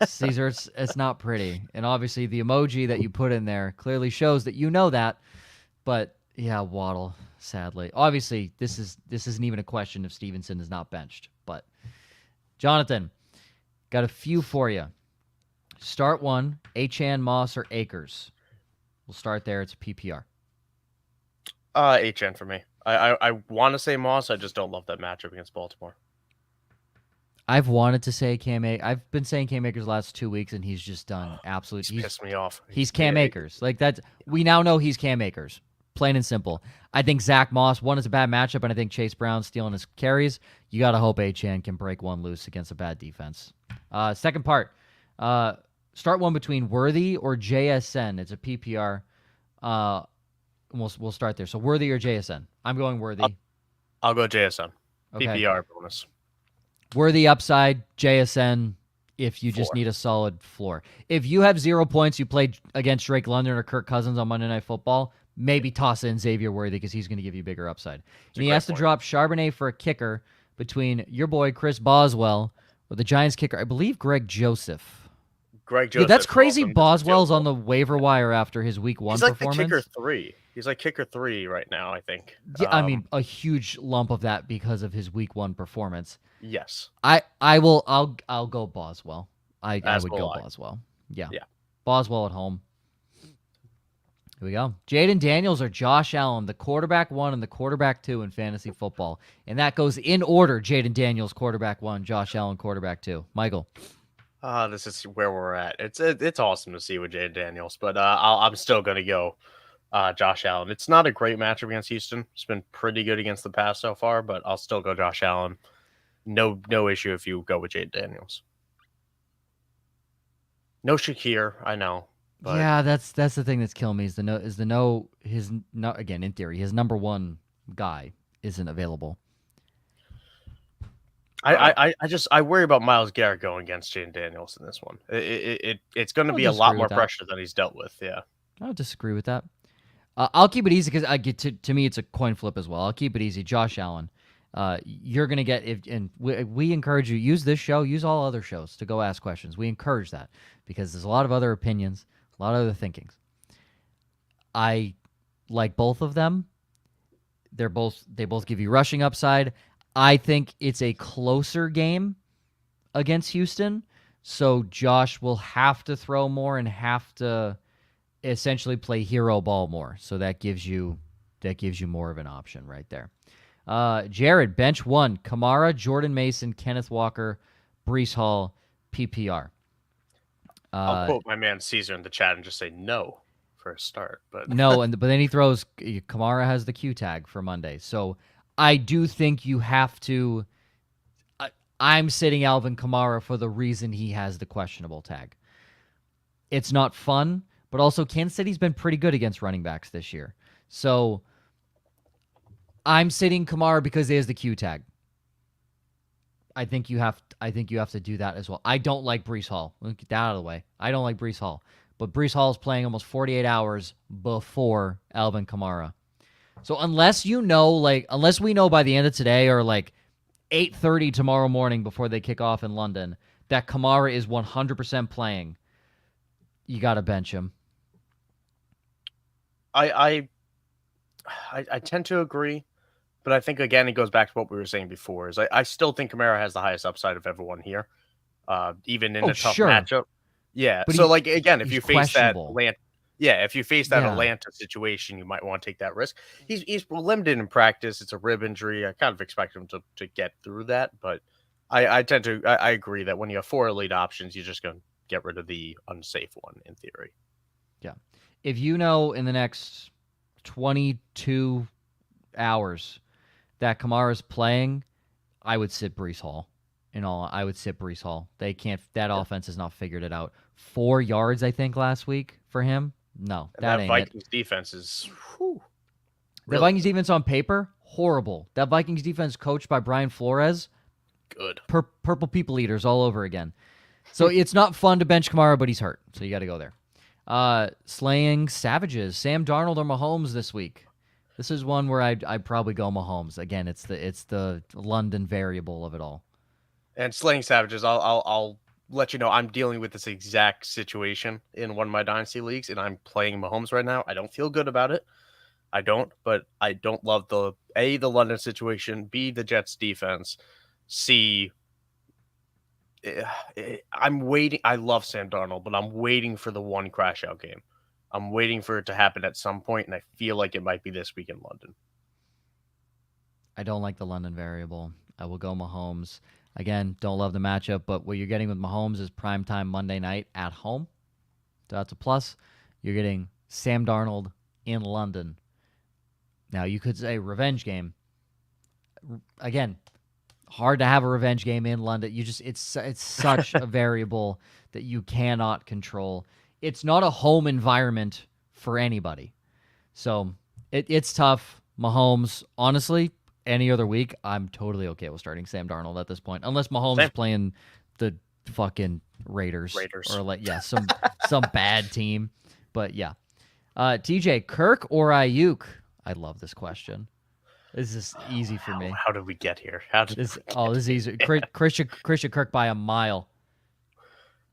Caesar, it's not pretty. And obviously the emoji that you put in there clearly shows that you know that. But yeah, Waddle, sadly. Obviously, this isn't even a question if Stevenson is not benched. But Jonathan, got a few for you. Start one, Achane, Moss, or Akers. We'll start there. It's a PPR. Achane for me. I want to say Moss. I just don't love that matchup against Baltimore. I've wanted to say I've been saying Cam Akers the last 2 weeks, and he's just done absolutely. He's pissed me off. He's Cam Akers. Like that. We now know he's Cam Akers. Plain and simple. I think Zach Moss, one, is a bad matchup, and I think Chase Brown stealing his carries. You got to hope Achane can break one loose against a bad defense. Second part. Start one between Worthy or JSN. It's a PPR. We'll start there. So Worthy or JSN? I'm going Worthy. I'll go JSN. Okay. PPR bonus. Worthy upside, JSN if you just need a solid floor. If you have 0 points, you played against Drake London or Kirk Cousins on Monday Night Football, maybe toss in Xavier Worthy because he's going to give you bigger upside. And he has to drop Charbonnet for a kicker between your boy Chris Boswell or the Giants kicker, I believe Greg Joseph. Greg Yeah, that's Joseph for all of crazy. them missed the field Boswell's on goal. the waiver wire after his week 1 He's like the kicker performance. 3. He's like kicker 3 right now, I think. Yeah, I mean, a huge lump of that because of his week 1 performance. Yes. I'll go Boswell. I As would will go I. Boswell. Yeah. Yeah. Boswell at home. Here we go. Jaden Daniels or Josh Allen, the quarterback 1 and the quarterback 2 in fantasy football. And that goes in order. Jaden Daniels, quarterback 1, Josh Allen, quarterback 2. Michael. This is where we're at. It's awesome to see with Jay Daniels, but I'm still gonna go Josh Allen. It's not a great matchup against Houston. It's been pretty good against the pass so far, but I'll still go Josh Allen. No issue if you go with Jay Daniels. No Shakir, I know. But Yeah, that's the thing that's killing me again, in theory, his number 1 guy isn't available. I worry about Myles Garrett going against Jay Daniels in this one. It's going to I'll be a lot disagree more with that. pressure than he's dealt with. Yeah. I'll disagree with that. I'll keep it easy because I get to me it's a coin flip as well. I'll keep it easy. Josh Allen, you're gonna get and we encourage you use this show, use all other shows to go ask questions. We encourage that because there's a lot of other opinions, a lot of other thinkings. I like both of them. They both give you rushing upside. I think it's a closer game against Houston, so Josh will have to throw more and have to essentially play hero ball more. So that gives you more of an option right there. Jared, bench 1, Kamara, Jordan Mason, Kenneth Walker, Brees Hall, PPR. I'll quote my man Caesar in the chat and just say no for a start. But no, but then he throws Kamara has the Q tag for Monday. So I do think you have to. I'm sitting Alvin Kamara for the reason he has the questionable tag. It's not fun. But also, Kansas City's been pretty good against running backs this year. So I'm sitting Kamara because he has the Q tag. I think you have to do that as well. I don't like Brees Hall. Let's get that out of the way. I don't like Brees Hall. But Brees Hall is playing almost 48 hours before Alvin Kamara. So unless we know by the end of today or like 8:30 tomorrow morning before they kick off in London that Kamara is 100% playing, you got to bench him. I tend to agree, but I think again it goes back to what we were saying before. Is I still think Kamara has the highest upside of everyone here, even in a tough matchup. Yeah. But so like again, if you face that Yeah. Atlanta situation, you might want to take that risk. He's limited in practice. It's a rib injury. I kind of expect him to get through that, but I tend to I agree that when you have 4 elite options, you're just going to get rid of the unsafe one in theory. Yeah. If you know in the next 22 hours that Kamara's playing, I would sit Brees Hall. I would sit Brees Hall. That offense has not figured it out. 4 yards, I think, last week for him. No, that ain't Vikings it. defense is The Vikings defense on paper, horrible. That Vikings defense coached by Brian Flores, good. Purple people eaters all over again. So it's not fun to bench Kamara, but he's hurt. So you got to go there. Slaying Savages, Sam Darnold or Mahomes this week. This is one where I'd probably go Mahomes. Again, it's the London variable of it all. And Slaying Savages, I'll let you know I'm dealing with this exact situation in one of my dynasty leagues, and I'm playing Mahomes right now. I don't feel good about it. I don't, but I don't love the London situation, B, the Jets defense, C, I'm waiting. I love Sam Darnold, but I'm waiting for the one crash out game. I'm waiting for it to happen at some point, and I feel like it might be this week in London. I don't like the London variable. I will go Mahomes. Again, don't love the matchup, but what you're getting with Mahomes is primetime Monday night at home. So that's a plus. You're getting Sam Darnold in London. Now, you could say revenge game. Again, hard to have a revenge game in London. It's such a variable that you cannot control. It's not a home environment for anybody. So it's tough. Mahomes, honestly, any other week, I'm totally okay with starting Sam Darnold at this point. Unless Mahomes is playing the fucking Raiders. Or some bad team. But yeah. TJ, Kirk or Ayuk? I love this question. This is easy for me. How did we get here? This is easy. Christian Kirk by a mile.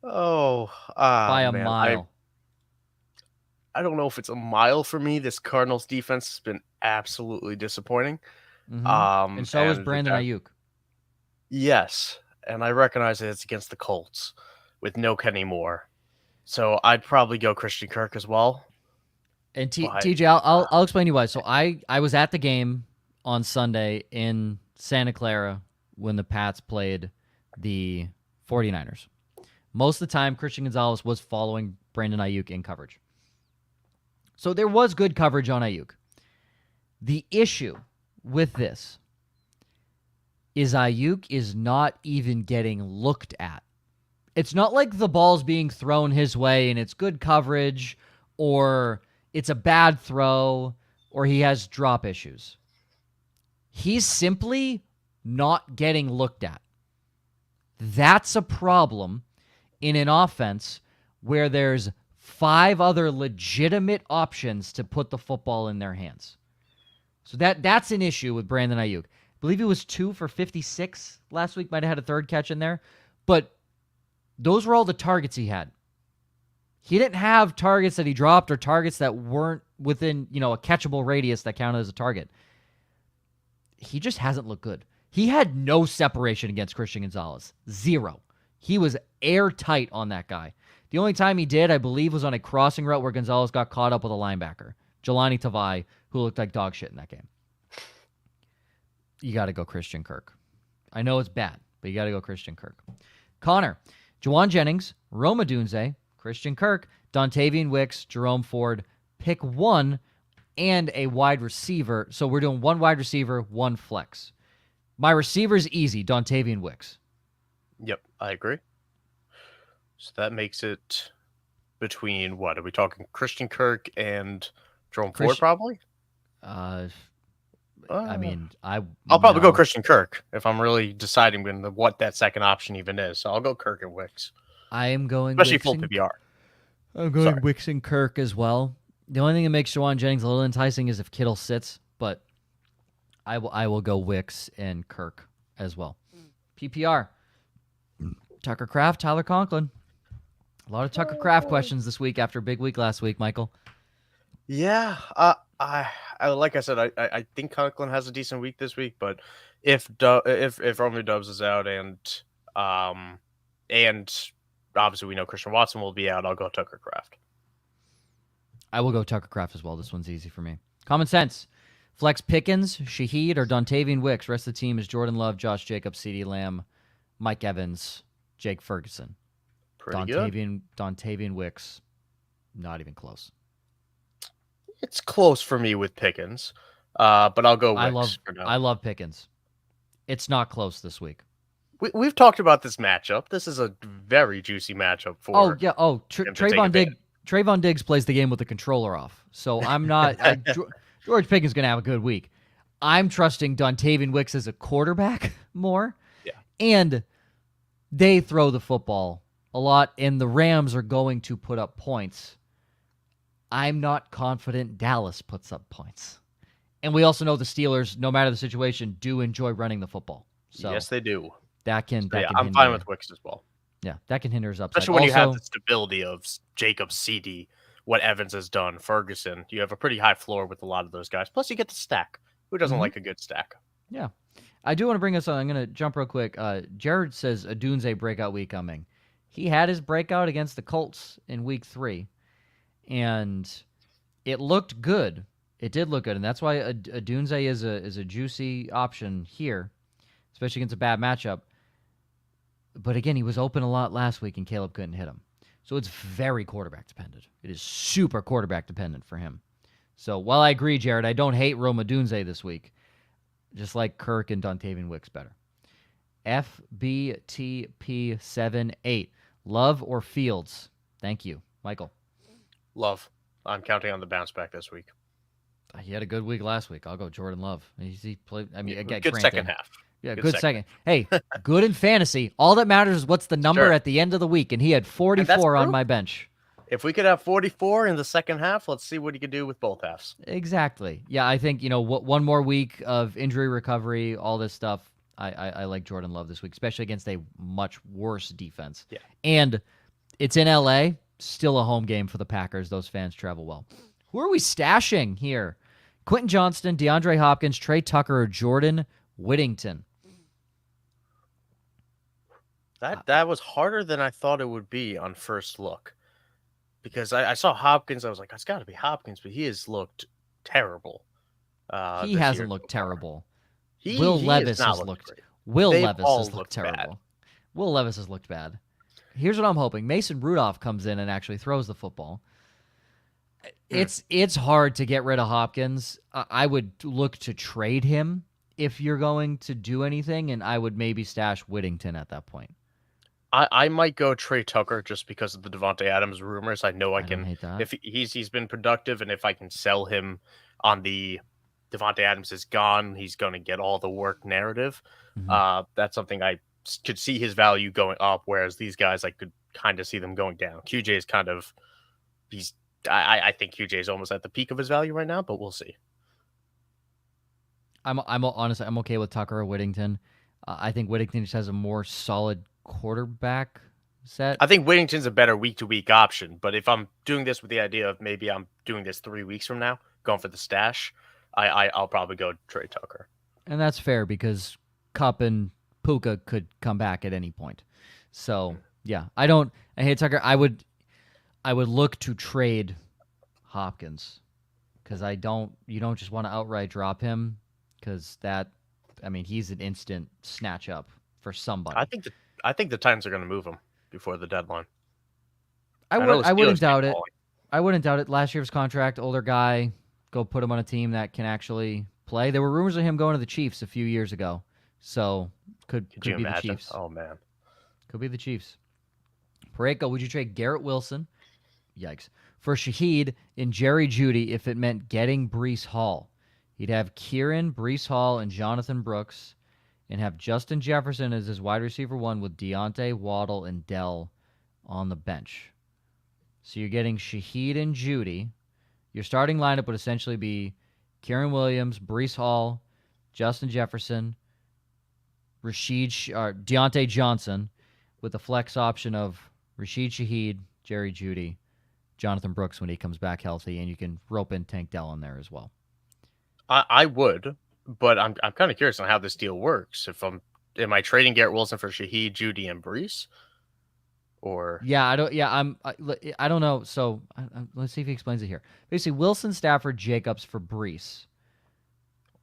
Oh, by a man. I mile. I don't know if it's a mile for me. This Cardinals defense has been absolutely disappointing. And so is And the Brandon Ayuk. yes, and I recognize that it's against the Colts with no Kenny Moore. So I'd probably go Christian Kirk as well. And But TJ, I'll explain to you why. So I was at the game on Sunday in Santa Clara when the Pats played the 49ers. Most of the time, Christian Gonzalez was following Brandon Ayuk in coverage. So there was good coverage on Ayuk. The issue with this is Ayuk is not even getting looked at. It's not like the ball's being thrown his way and it's good coverage or it's a bad throw or he has drop issues. He's simply not getting looked at. That's a problem in an offense where there's 5 other legitimate options to put the football in their hands. So that's an issue with Brandon Ayuk. I believe he was 2 for 56 last week. Might have had a third catch in there. But those were all the targets he had. He didn't have targets that he dropped or targets that weren't within, a catchable radius that counted as a target. He just hasn't looked good. He had no separation against Christian Gonzalez. 0. He was airtight on that guy. The only time he did, I believe, was on a crossing route where Gonzalez got caught up with a linebacker, Jelani Tavai, who looked like dog shit in that game. You got to go Christian Kirk. I know it's bad, but you got to go Christian Kirk. Connor, Juwan Jennings, Rome Odunze, Christian Kirk, Dontavian Wicks, Jerome Ford, pick 1, and a wide receiver. So we're doing 1 wide receiver, 1 flex. My receiver's easy, Dontavian Wicks. Yep, I agree. So that makes it between what? Are we talking Christian Kirk and Jerome Ford probably? I'll probably go Christian Kirk if I'm really deciding what that second option even is. So I'll go Kirk and Wicks. I am going especially full PPR. I'm going Wicks and Kirk as well. The only thing that makes Juwan Jennings a little enticing is if Kittle sits, but I will go Wicks and Kirk as well. PPR. Tucker Kraft, Tyler Conklin. A lot of Tucker Kraft questions this week after a big week last week, Michael. Yeah, I like I said, I think Conklin has a decent week this week, but if Romeo Doubs is out and obviously we know Christian Watson will be out, I'll go Tucker Kraft. I will go Tucker Kraft as well. This one's easy for me. Common sense. Flex Pickens, Shaheed, or Dontavian Wicks. Rest of the team is Jordan Love, Josh Jacobs, CeeDee Lamb, Mike Evans, Jake Ferguson. Pretty good. Dontavian Wicks, not even close. It's close for me with Pickens, but I'll go Wicks for now. I love Pickens. It's not close this week. We've talked about this matchup. This is a very juicy matchup for. Oh yeah. Oh, Trayvon Diggs plays the game with the controller off, so I'm not. George Pickens gonna have a good week. I'm trusting Dontavian Wicks as a quarterback more. Yeah. And they throw the football a lot, and the Rams are going to put up points. I'm not confident Dallas puts up points. And we also know the Steelers, no matter the situation, do enjoy running the football. So yes, they do. I'm fine with Wicks as well. Yeah, that can hinder his upside. Especially when you have the stability of Jacobs, CD, what Evans has done, Ferguson. You have a pretty high floor with a lot of those guys. Plus, you get the stack. Who doesn't like a good stack? Yeah. I do want to bring us on. I'm going to jump real quick. Jared says a Dunze breakout week coming. He had his breakout against the Colts in week 3, and it looked good. It did look good, and that's why a Dunze is a juicy option here, especially against a bad matchup. But again, he was open a lot last week, and Caleb couldn't hit him. So it's very quarterback dependent. It is super quarterback dependent for him. So while I agree, Jared, I don't hate Rome Odunze this week. Just like Kirk and Dontavian Wicks better. FBTP78. Love or Fields? Thank you. Michael. Love. I'm counting on the bounce back this week. He had a good week last week. I'll go Jordan Love. He played. Again, good second half. Yeah, good second. Hey, good in fantasy. All that matters is what's the number at the end of the week, and he had 44 on my bench. If we could have 44 in the second half, let's see what he could do with both halves. Exactly. Yeah, I think, one more week of injury recovery, all this stuff. I like Jordan Love this week, especially against a much worse defense. Yeah. And It's in LA. Still a home game for the Packers. Those fans travel well. Who are we stashing here? Quentin Johnston, DeAndre Hopkins, Trey Tucker, or Jordan Whittington? That was harder than I thought it would be on first look. Because I saw Hopkins, I was like, it's got to be Hopkins, but he has looked terrible He this year hasn't looked so far. terrible. He Will has Levis not has looked looked. great. Will They've Levis all has looked looked bad. terrible. Will Levis has looked bad. Here's what I'm hoping: Mason Rudolph comes in and actually throws the football. It's hard to get rid of Hopkins. I would look to trade him if you're going to do anything, and I would maybe stash Whittington at that point. I might go Trey Tucker just because of the Devontae Adams rumors. I know I don't can hate that. if he's been productive, and if I can sell him on the Devontae Adams is gone, he's going to get all the work narrative. That's something I could see his value going up, whereas these guys I could kind of see them going down. QJ is kind of I think QJ is almost at the peak of his value right now, but we'll see. I'm honestly I'm okay with Tucker or Whittington. I think Whittington just has a more solid quarterback set. I think Whittington's a better week-to-week option, but if I'm doing this with the idea of maybe I'm doing this 3 weeks from now, going for the stash, I'll probably go Trey Tucker. And that's fair because Cup and Puka could come back at any point. So yeah, I hate Tucker. I would look to trade Hopkins because you don't just want to outright drop him because he's an instant snatch up for somebody. I think the Titans are going to move him before the deadline. I wouldn't doubt it. I wouldn't doubt it. Last year's contract, older guy, go put him on a team that can actually play. There were rumors of him going to the Chiefs a few years ago, so could be imagine? the Chiefs. Oh man, could be the Chiefs. Pareko, would you trade Garrett Wilson? Yikes. For Shaheed and Jerry Jeudy if it meant getting Breece Hall? He'd have Kieran, Breece Hall, and Jonathan Brooks, and have Justin Jefferson as his wide receiver one with Deontay, Waddle, and Dell on the bench. So you're getting Shaheed and Jeudy. Your starting lineup would essentially be Kieran Williams, Breece Hall, Justin Jefferson, Deontay Johnson, with the flex option of Rashid Shaheed, Jerry Jeudy, Jonathan Brooks when he comes back healthy, and you can rope in Tank Dell in there as well. I would, but I'm kind of curious on how this deal works. Am I trading Garrett Wilson for Shaheed, Jeudy, and Breece? Or I don't know. So let's see if he explains it here. Basically, Wilson, Stafford, Jacobs for Breece.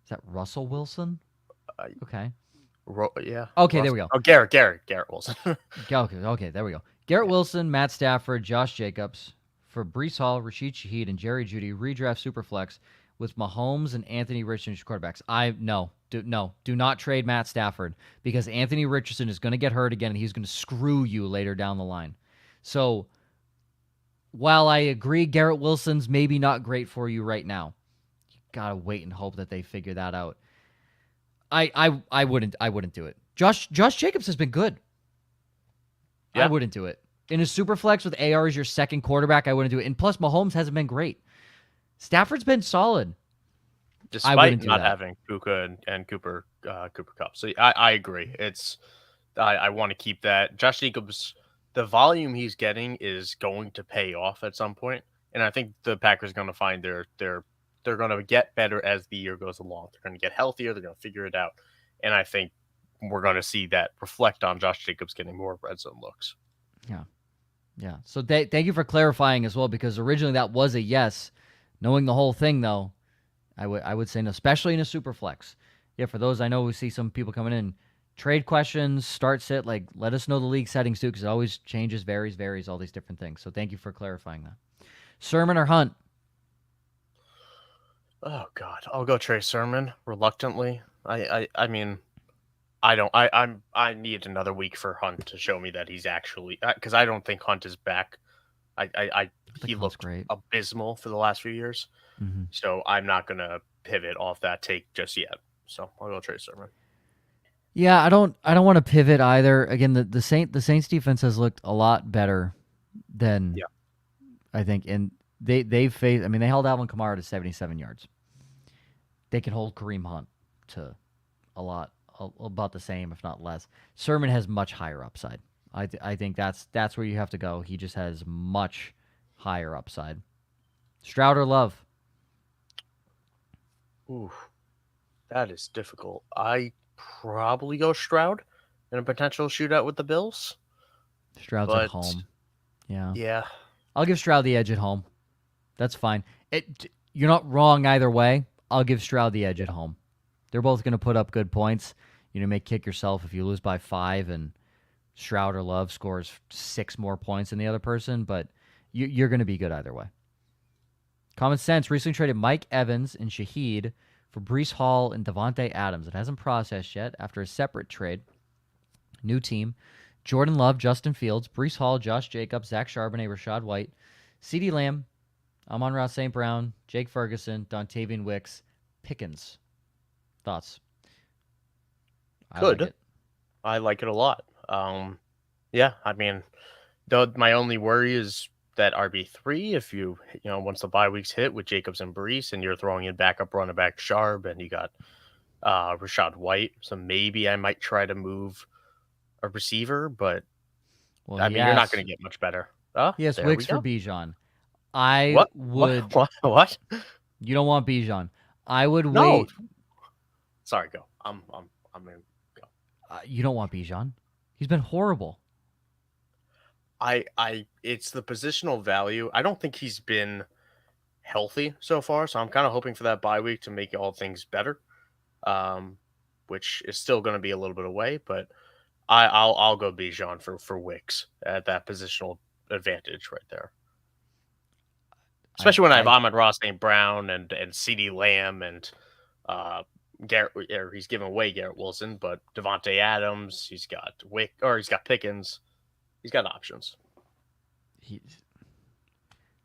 Is that Russell Wilson? Okay. Yeah. Okay, there we go. Oh, Garrett Wilson. Okay, there we go. Garrett Wilson, Matt Stafford, Josh Jacobs for Breece Hall, Rashid Shaheed, and Jerry Jeudy. Redraft Superflex with Mahomes and Anthony Richardson as quarterbacks. Do not trade Matt Stafford because Anthony Richardson is going to get hurt again and he's going to screw you later down the line. So while I agree Garrett Wilson's maybe not great for you right now, you got to wait and hope that they figure that out. I wouldn't do it. Josh Jacobs has been good. Yeah. I wouldn't do it. In a super flex with AR as your second quarterback, I wouldn't do it. And plus Mahomes hasn't been great. Stafford's been solid. Despite not having Puka and Cooper Cup. So I agree. I want to keep that. Josh Jacobs, the volume he's getting is going to pay off at some point. And I think the Packers are going to find they're going to get better as the year goes along. They're going to get healthier. They're going to figure it out. And I think we're going to see that reflect on Josh Jacobs getting more red zone looks. Yeah. So thank you for clarifying as well, because originally that was a yes. Knowing the whole thing, though, I would say no, especially in a super flex. Yeah, for those, I know we see some people coming in. Trade questions, start, sit, let us know the league settings, too, because it always changes, varies, all these different things. So thank you for clarifying that. Sermon or Hunt? Oh, God. I'll go Trey Sermon, reluctantly. I mean, I need another week for Hunt to show me that he's actually, because I don't think Hunt is back. He looked great, abysmal for the last few years. Mm-hmm. So I'm not going to pivot off that take just yet. So I'll go Trey Sermon. Yeah, I don't want to pivot either. Again, the Saints defense has looked a lot better than I think, and they held Alvin Kamara to 77 yards. They can hold Kareem Hunt to about the same, if not less. Sermon has much higher upside. I think that's where you have to go. He just has much higher upside. Stroud or Love? Ooh, that is difficult. I probably go Stroud in a potential shootout with the Bills, Stroud's at but home. Yeah. yeah, I'll give Stroud the edge at home. That's fine. You're not wrong either way. I'll give Stroud the edge at home. They're both going to put up good points. You may kick yourself if you lose by 5 and Stroud or Love scores 6 more points than the other person, but you're going to be good either way. Common Sense recently traded Mike Evans and Shaheed for Breece Hall and Devontae Adams. It hasn't processed yet after a separate trade. New team. Jordan Love, Justin Fields, Breece Hall, Josh Jacobs, Zach Charbonnet, Rashad White, CeeDee Lamb, Amon-Ra St. Brown, Jake Ferguson, Dontavian Wicks, Pickens. Thoughts? good. Like it. I like it a lot. Yeah, I mean, my only worry is that RB3. If once the bye weeks hit with Jacobs and Brees, and you're throwing in backup running back Sharp, and you got Rashad White, so maybe I might try to move a receiver, but Well, I mean, you're not going to get much better. He has There we Wicks for go. Bijan. I What? would. What? You don't want Bijan. I would No. wait. Sorry, go. I'm in. Go. You don't want Bijan. He's been horrible. It's the positional value. I don't think he's been healthy so far, so I'm kind of hoping for that bye week to make all things better. Which is still going to be a little bit away, but I'll go Bijan for Wicks at that positional advantage right there. Especially when I have Amon-Ra St. Brown and CeeDee Lamb and Garrett, or he's giving away Garrett Wilson, but Devontae Adams, he's got Pickens, he's got options.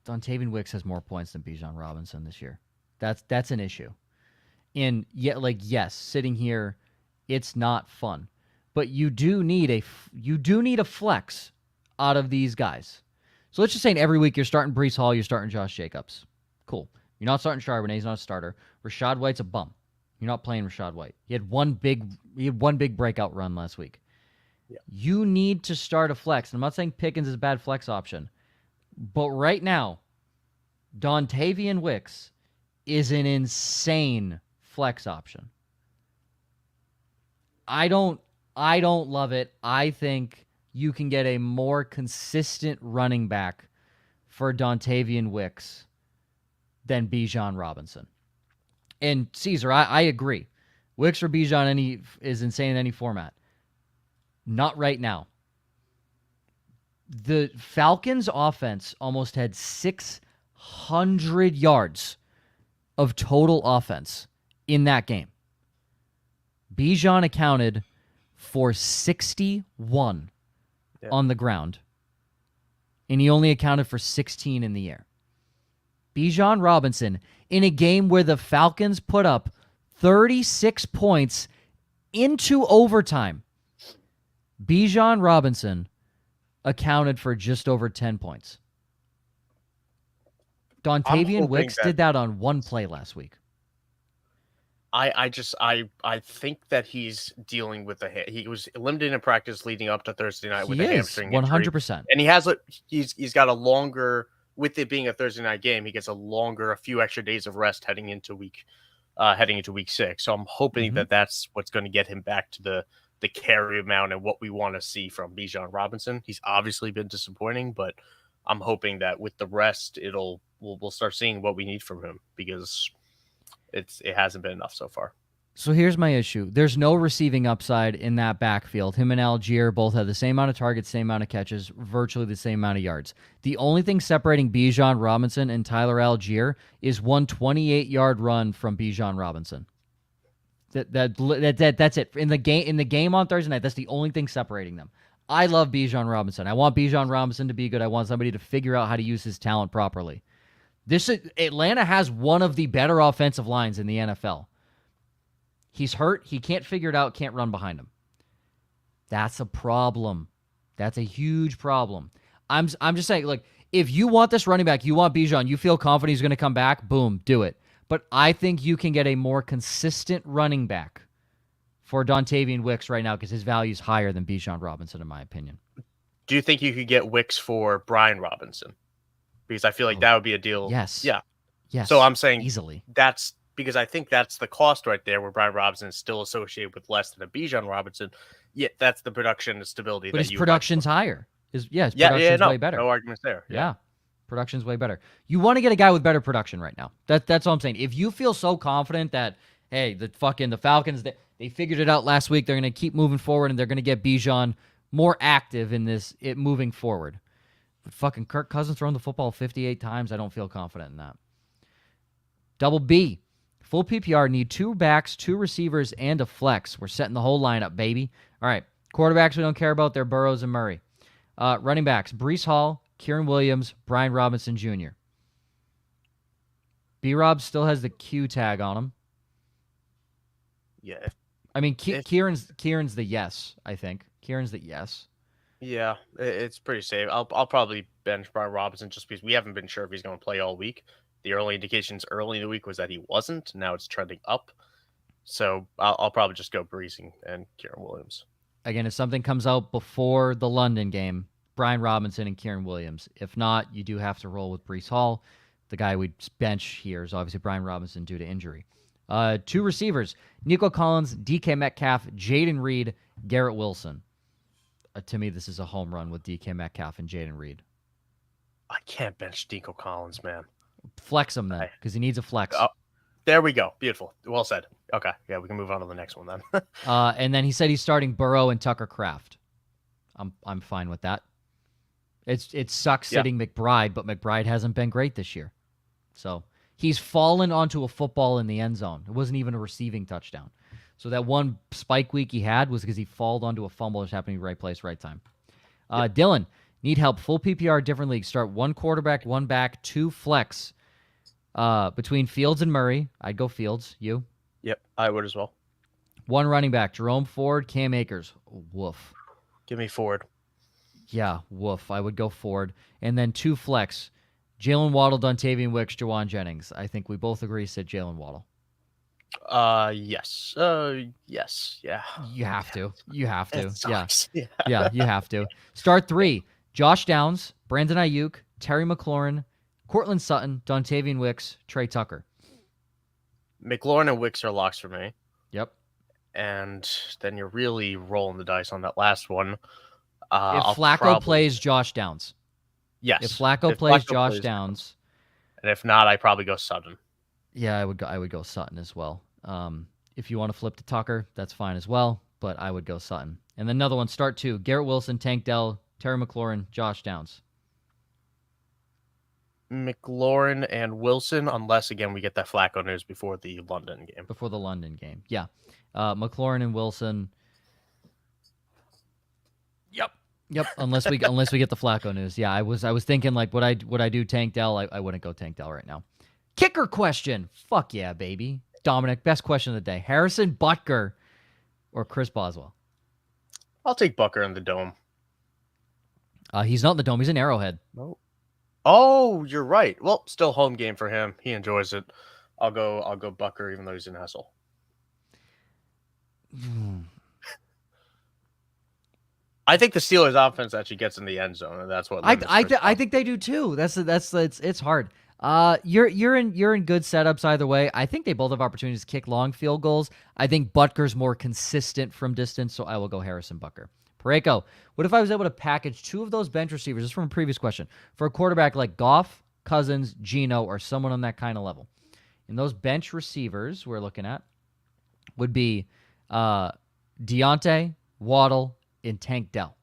Dontavian Wicks has more points than Bijan Robinson this year. That's an issue. And yet, yes, sitting here, it's not fun. But you do need a flex out of these guys. So let's just say every week you're starting Breece Hall, you're starting Josh Jacobs. Cool. You're not starting Charbonnet, he's not a starter. Rashad White's a bum. You're not playing Rashad White. He had one big breakout run last week. Yeah. You need to start a flex. And I'm not saying Pickens is a bad flex option. But right now, Dontavian Wicks is an insane flex option. I don't love it. I think you can get a more consistent running back for Dontavian Wicks than Bijan Robinson. And Caesar, I agree. Wicks or Bijan is insane in any format. Not right now. The Falcons' offense almost had 600 yards of total offense in that game. Bijan accounted for 61 on the ground, and he only accounted for 16 in the air. Bijan Robinson, in a game where the Falcons put up 36 points into overtime, Bijan Robinson accounted for just over 10 points. Dontavian Wicks did that on one play last week. I think that he's dealing with he was limited in practice leading up to Thursday night with a hamstring injury. 100%. And he's got a longer, with it being a Thursday night game, he gets a few extra days of rest heading into week 6. So I'm hoping that that's what's going to get him back to the carry amount and what we want to see from Bijan Robinson. He's obviously been disappointing, but I'm hoping that with the rest, we'll start seeing what we need from him, because it hasn't been enough so far. So here's my issue. There's no receiving upside in that backfield. Him and Algier both have the same amount of targets, same amount of catches, virtually the same amount of yards. The only thing separating Bijan Robinson and Tyler Algier is one 28-yard run from Bijan Robinson. That's it. In the game on Thursday night, that's the only thing separating them. I love Bijan Robinson. I want Bijan Robinson to be good. I want somebody to figure out how to use his talent properly. Atlanta has one of the better offensive lines in the NFL. He's hurt. He can't figure it out. Can't run behind him. That's a problem. That's a huge problem. I'm just saying, like, if you want this running back, you want Bijan, you feel confident he's going to come back, boom, do it. But I think you can get a more consistent running back for Dontavian Wicks right now, because his value is higher than Bijan Robinson, in my opinion. Do you think you could get Wicks for Brian Robinson? Because I feel like Oh, that would be a deal. yes. Yeah. Yes. So I'm saying easily. that's because I think that's the cost right there, where Brian Robinson is still associated with less than a Bijan Robinson. Yet that's the production and stability But that his you would like. production's higher. His Yeah, production's no, way better. no arguments there. Yeah. Production's way better. You want to get a guy with better production right now. That's all I'm saying. If you feel so confident that, hey, the Falcons, they figured it out last week, they're going to keep moving forward and they're going to get Bijan more active in moving forward. But fucking Kirk Cousins throwing the football 58 times, I don't feel confident in that. Double B. Full PPR need 2 backs, 2 receivers, and a flex. We're setting the whole lineup, baby. All right. Quarterbacks we don't care about. They're Burrows and Murray. Running backs, Breece Hall, Kieran Williams, Brian Robinson Jr. B-Rob still has the Q tag on him. Yeah. I mean, Kieran's the yes, I think. Kieran's the yes. Yeah, it's pretty safe. I'll probably bench Brian Robinson just because we haven't been sure if he's going to play all week. The early indications early in the week was that he wasn't. Now it's trending up. So I'll probably just go Breece and Kieran Williams. Again, if something comes out before the London game, Brian Robinson and Kieran Williams. If not, you do have to roll with Breece Hall. The guy we'd bench here is obviously Brian Robinson due to injury. 2 receivers, Nico Collins, DK Metcalf, Jaden Reed, Garrett Wilson. To me, this is a home run with DK Metcalf and Jaden Reed. I can't bench Nico Collins, man. Flex him then, because he needs a flex. Oh, there we go. Beautiful. Well said. Okay, yeah, we can move on to the next one then. And then he said he's starting Burrow and Tucker Kraft. I'm fine with that. It sucks sitting McBride, but McBride hasn't been great this year. So he's fallen onto a football in the end zone. It wasn't even a receiving touchdown. So that one spike week he had was because he falled onto a fumble that's happening right place, right time. Dylan, need help. Full PPR, different leagues. Start 1 quarterback, 1 back, 2 flex. Between Fields and Murray, I'd go Fields. You? Yep, I would as well. 1 running back, Jerome Ford, Cam Akers. Woof. Give me Ford. Yeah, woof. I would go Ford. And then 2 flex, Jalen Waddle, Dontavian Wicks, Jawan Jennings. I think we both agree said Jalen Waddle. Yes. Yes. Yeah. You have to. You have to. Yeah. Yeah. Yeah, you have to. Start 3. Josh Downs, Brandon Ayuk, Terry McLaurin, Cortland Sutton, Dontavian Wicks, Trey Tucker. McLaurin and Wicks are locks for me. Yep. And then you're really rolling the dice on that last one. If Flacco plays Josh Downs. Yes. If Flacco plays Josh Downs. And if not, I probably go Sutton. Yeah, I would go Sutton as well. If you want to flip to Tucker, that's fine as well, but I would go Sutton. And then another one, start 2. Garrett Wilson, Tank Dell, Terry McLaurin, Josh Downs. McLaurin and Wilson, unless, again, we get that Flacco news before the London game. Before the London game, yeah. McLaurin and Wilson. Yep. Unless we get the Flacco news. Yeah, I was thinking like would I do Tank Dell? I wouldn't go Tank Dell right now. Kicker question. Fuck yeah, baby. Dominic, best question of the day. Harrison Butker or Chris Boswell? I'll take Butker in the Dome. He's not in the Dome. He's in Arrowhead. No. Oh, you're right. Well, still home game for him. He enjoys it. I'll go Butker even though he's in Hessel. I think the Steelers offense actually gets in the end zone, and that's what I think they do too. It's hard. You're in good setups either way. I think they both have opportunities to kick long field goals. I think Butker's more consistent from distance, so I will go Harrison Butker. Pareko, what if I was able to package 2 of those bench receivers, just from a previous question, for a quarterback like Goff, Cousins, Geno, or someone on that kind of level? And those bench receivers we're looking at would be Deontay, Waddle, and Tank Dell.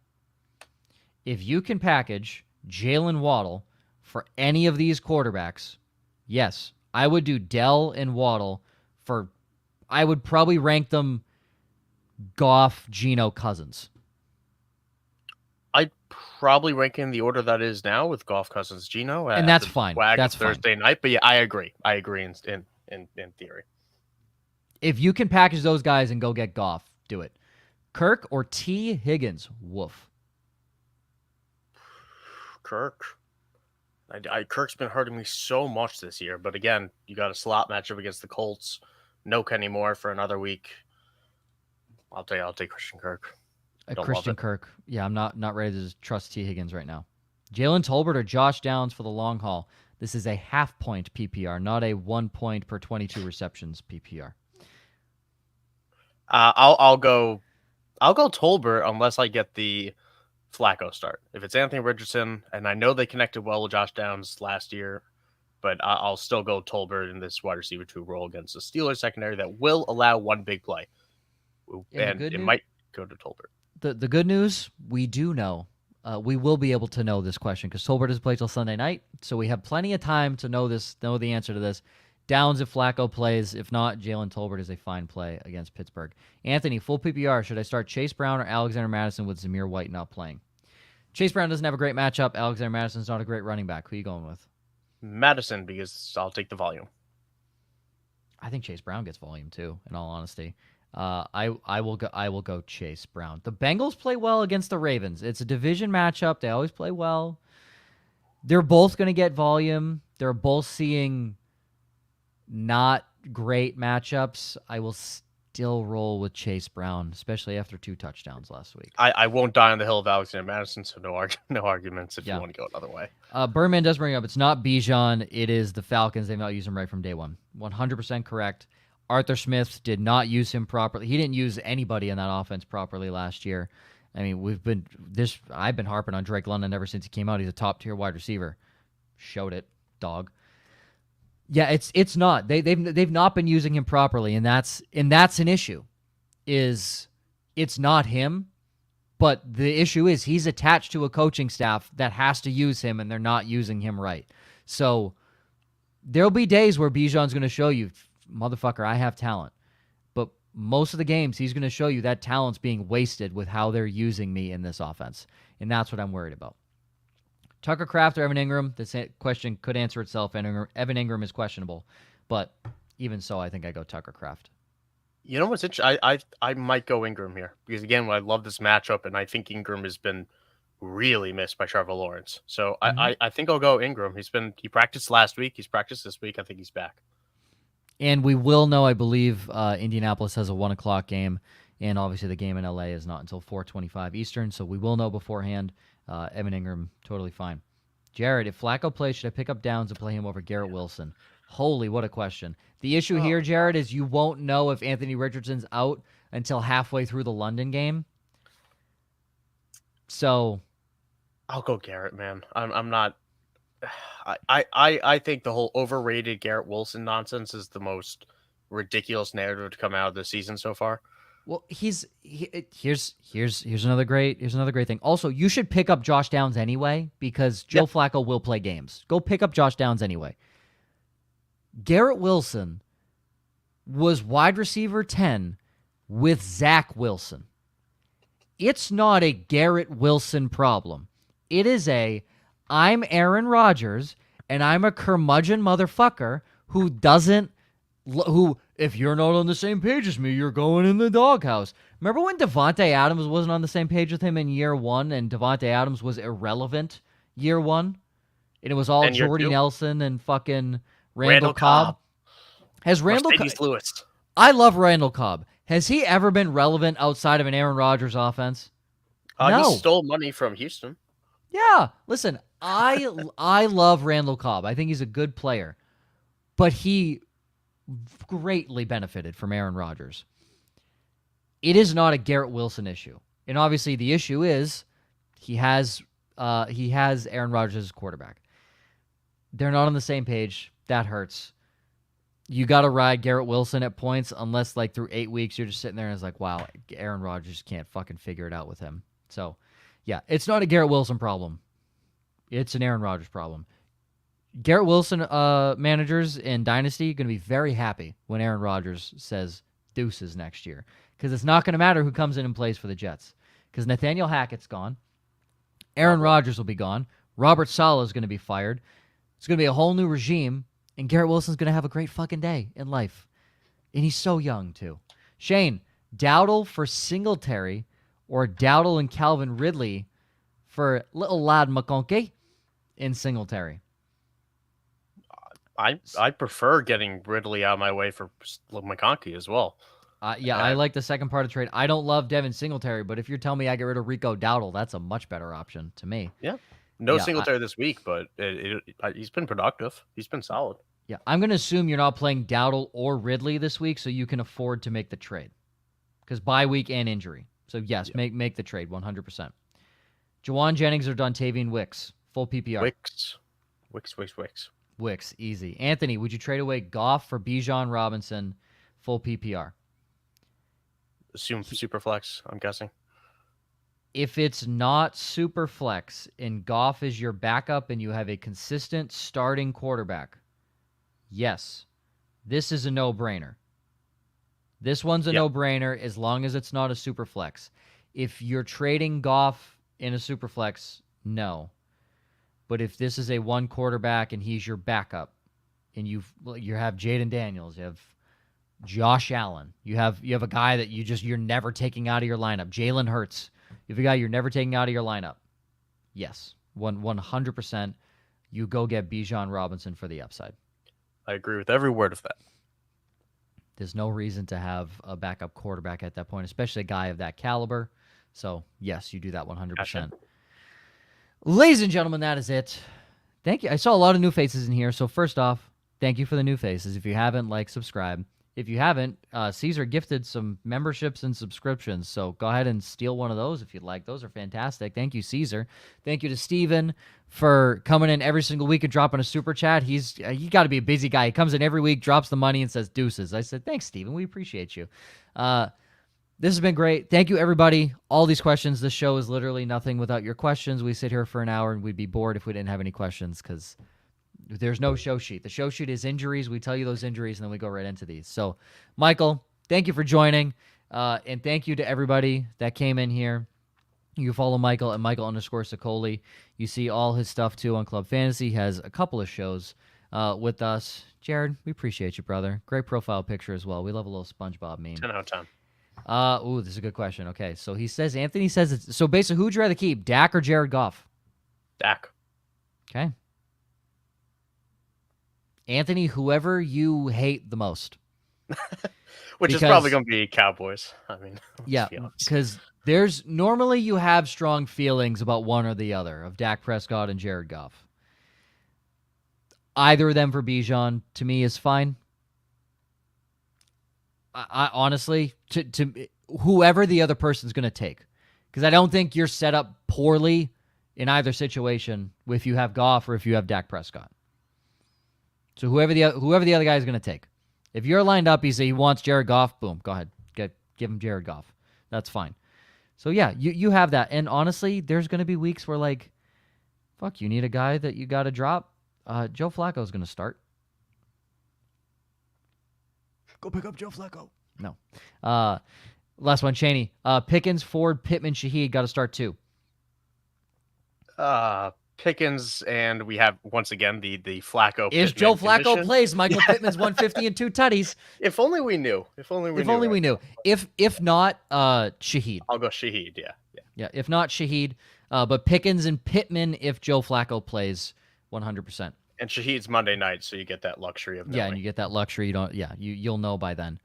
If you can package Jalen Waddle for any of these quarterbacks, yes, I would do Dell and Waddle for, I would probably rank them Goff, Geno, Cousins. I'd probably rank in the order that is now with Goff, Cousins, Geno. And that's fine. That's Thursday night. But yeah, I agree. I agree in theory. If you can package those guys and go get Goff, do it. Kirk or T. Higgins? Woof. Kirk. Kirk's been hurting me so much this year. But again, you got a slot matchup against the Colts. No Kenny Moore for another week. I'll take Christian Kirk. Don't love Christian it. Kirk. Yeah, I'm not ready to trust T. Higgins right now. Jalen Tolbert or Josh Downs for the long haul. This is a half point PPR, not a 1 point per 22 receptions PPR. I'll go Tolbert unless I get the Flacco start. If it's Anthony Richardson, and I know they connected well with Josh Downs last year, but I'll still go Tolbert in this wide receiver 2 role against the Steelers secondary that will allow one big play, And the and good it news, might go to Tolbert. the good news, we do know. We will be able to know this question because Tolbert doesn't play till Sunday night, so we have plenty of time to know the answer to this. Downs if Flacco plays. If not, Jalen Tolbert is a fine play against Pittsburgh. Anthony, full PPR. Should I start Chase Brown or Alexander Madison with Zamir White not playing? Chase Brown doesn't have a great matchup. Alexander Madison's not a great running back. Who are you going with? Madison, because I'll take the volume. I think Chase Brown gets volume too. In all honesty, I will go Chase Brown. The Bengals play well against the Ravens. It's a division matchup. They always play well. They're both going to get volume. They're both seeing not great matchups. I will still roll with Chase Brown, especially after 2 touchdowns last week. I won't die on the hill of Alexander Madison, so no arguments if you want to go another way. Berman does bring up, it's not Bijan, it is the Falcons. They've not used him right from day one. 100% correct. Arthur Smith did not use him properly. He didn't use anybody in that offense properly last year. I mean, I've been harping on Drake London ever since he came out. He's a top-tier wide receiver. Showed it, dog. Yeah, it's not. They've not been using him properly, and that's an issue. It's not him, but the issue is he's attached to a coaching staff that has to use him, and they're not using him right. So there'll be days where Bijan's going to show you, motherfucker, I have talent. But most of the games, he's going to show you that talent's being wasted with how they're using me in this offense, and that's what I'm worried about. Tucker Kraft or Evan Ingram? This question could answer itself. Evan Ingram is questionable, but even so, I think I go Tucker Kraft. You know what's interesting? I might go Ingram here because again, I love this matchup, and I think Ingram has been really missed by Trevor Lawrence. So I think I'll go Ingram. He practiced last week. He's practiced this week. I think he's back. And we will know. I believe Indianapolis has a 1:00 game, and obviously the game in LA is not until 4:25 Eastern. So we will know beforehand. Evan Ingram, totally fine. Jared, if Flacco plays, should I pick up Downs and play him over Garrett Wilson? Holy, what a question. The issue here, Jared, is you won't know if Anthony Richardson's out until halfway through the London game. So I'll go Garrett, man. I'm not. I think the whole overrated Garrett Wilson nonsense is the most ridiculous narrative to come out of the season so far. Well, here's another great thing. Also, you should pick up Josh Downs anyway because Joe Flacco will play games. Go pick up Josh Downs anyway. Garrett Wilson was wide receiver 10 with Zach Wilson. It's not a Garrett Wilson problem. It is I'm Aaron Rodgers and I'm a curmudgeon motherfucker who if you're not on the same page as me, you're going in the doghouse. Remember when Davante Adams wasn't on the same page with him in year one, and Davante Adams was irrelevant year one? And it was all Jordy Nelson and fucking Randall Cobb. Has Randall Lewis? I love Randall Cobb. Has he ever been relevant outside of an Aaron Rodgers offense? No. He stole money from Houston. Yeah. Listen, I love Randall Cobb. I think he's a good player. But he greatly benefited from Aaron Rodgers. It is not a Garrett Wilson issue. And obviously the issue is he has Aaron Rodgers as quarterback. They're not on the same page. That hurts. You got to ride Garrett Wilson at points unless like through 8 weeks you're just sitting there and it's like, wow, Aaron Rodgers can't fucking figure it out with him. So, yeah, it's not a Garrett Wilson problem. It's an Aaron Rodgers problem. Garrett Wilson managers in Dynasty going to be very happy when Aaron Rodgers says deuces next year because it's not going to matter who comes in and plays for the Jets because Nathaniel Hackett's gone. Aaron Rodgers will be gone. Robert Saleh is going to be fired. It's going to be a whole new regime, and Garrett Wilson's going to have a great fucking day in life. And he's so young, too. Shane, Dowdle for Singletary or Dowdle and Calvin Ridley for little lad McConkey in Singletary? I prefer getting Ridley out of my way for McConkey as well. Yeah, I like the second part of the trade. I don't love Devin Singletary, but if you're telling me I get rid of Rico Dowdle, that's a much better option to me. Yeah. No Yeah, Singletary this week, but he's been productive. He's been solid. Yeah, I'm going to assume you're not playing Dowdle or Ridley this week, so you can afford to make the trade. Because bye week and injury. So, yes, make the trade 100%. Jawan Jennings or Dontavian Wicks? Full PPR. Wicks, easy. Anthony, would you trade away Goff for Bijan Robinson? Full PPR. Assume super flex, I'm guessing. If it's not super flex and Goff is your backup and you have a consistent starting quarterback, yes, this is a no-brainer. This one's a no-brainer as long as it's not a super flex. If you're trading Goff in a super flex, no. But if this is a one quarterback and he's your backup, and you have Jaden Daniels, you have Josh Allen, you have a guy that you're never taking out of your lineup, Jalen Hurts, you have a guy you're never taking out of your lineup, yes, 100%, you go get Bijan Robinson for the upside. I agree with every word of that. There's no reason to have a backup quarterback at that point, especially a guy of that caliber. So, yes, you do that 100%. Gotcha. Ladies and gentlemen, that is it. Thank you. I saw a lot of new faces in here. So, first off, thank you for the new faces. If you haven't, subscribe. If you haven't, Caesar gifted some memberships and subscriptions. So, go ahead and steal one of those if you'd like. Those are fantastic. Thank you, Caesar. Thank you to Steven for coming in every single week and dropping a super chat. He's got to be a busy guy. He comes in every week, drops the money, and says deuces. I said, thanks, Steven. We appreciate you. This has been great. Thank you, everybody. All these questions. This show is literally nothing without your questions. We sit here for an hour, and we'd be bored if we didn't have any questions because there's no show sheet. The show sheet is injuries. We tell you those injuries, and then we go right into these. So, Michael, thank you for joining, and thank you to everybody that came in here. You follow Michael at Michael_Sicoli. You see all his stuff, too, on Club Fantasy. He has a couple of shows with us. Jared, we appreciate you, brother. Great profile picture as well. We love a little SpongeBob meme. 10 out of 10. This is a good question. Okay, so Anthony says it's, so basically, who'd you rather keep, Dak or Jared Goff? Dak. Okay. Anthony, whoever you hate the most. Which is probably going to be Cowboys. I mean, yeah, because there's normally you have strong feelings about one or the other of Dak Prescott and Jared Goff. Either of them for Bijan, to me, is fine. I honestly, to whoever the other person's going to take, because I don't think you're set up poorly in either situation if you have Goff or if you have Dak Prescott. So whoever the other guy is going to take, if you're lined up, he wants Jared Goff, boom, go ahead, give him Jared Goff. That's fine. So yeah, you have that, and honestly, there's going to be weeks where fuck, you need a guy that you got to drop. Joe Flacco is going to start. Go pick up Joe Flacco. No. Last one, Cheney. Pickens, Ford, Pittman, Shaheed got to start too. Pickens, and we have, once again, the Flacco. If Joe Flacco plays, Michael Pittman's 150 and 2 tutties. If only we knew. If only we knew. If not, Shaheed. I'll go Shaheed, Yeah, if not, Shaheed. But Pickens and Pittman if Joe Flacco plays 100%. And Shaheed's Monday night, so you get that luxury of knowing. Yeah, and you get that luxury. You'll know by then.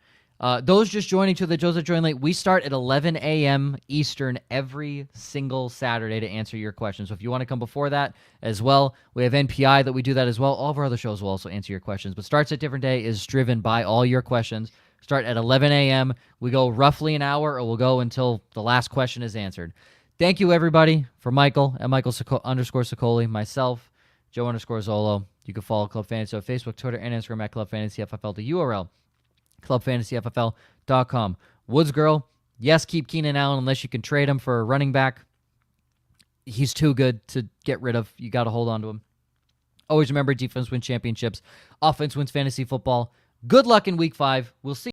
Those just joining to the Joseph join late, we start at 11 a.m. Eastern every single Saturday to answer your questions. So if you want to come before that as well, we have NPI that we do that as well. All of our other shows will also answer your questions. But Starts at Different Day is driven by all your questions. Start at 11 a.m. We go roughly an hour, or we'll go until the last question is answered. Thank you, everybody, for Michael at Michael_Sicoli, myself, Joe_Zollo. You can follow Club Fantasy on Facebook, Twitter, and Instagram at Club Fantasy FFL. The URL, clubfantasyffl.com. Woods Girl, yes, keep Keenan Allen unless you can trade him for a running back. He's too good to get rid of. You got to hold on to him. Always remember, defense wins championships. Offense wins fantasy football. Good luck in Week 5. We'll see.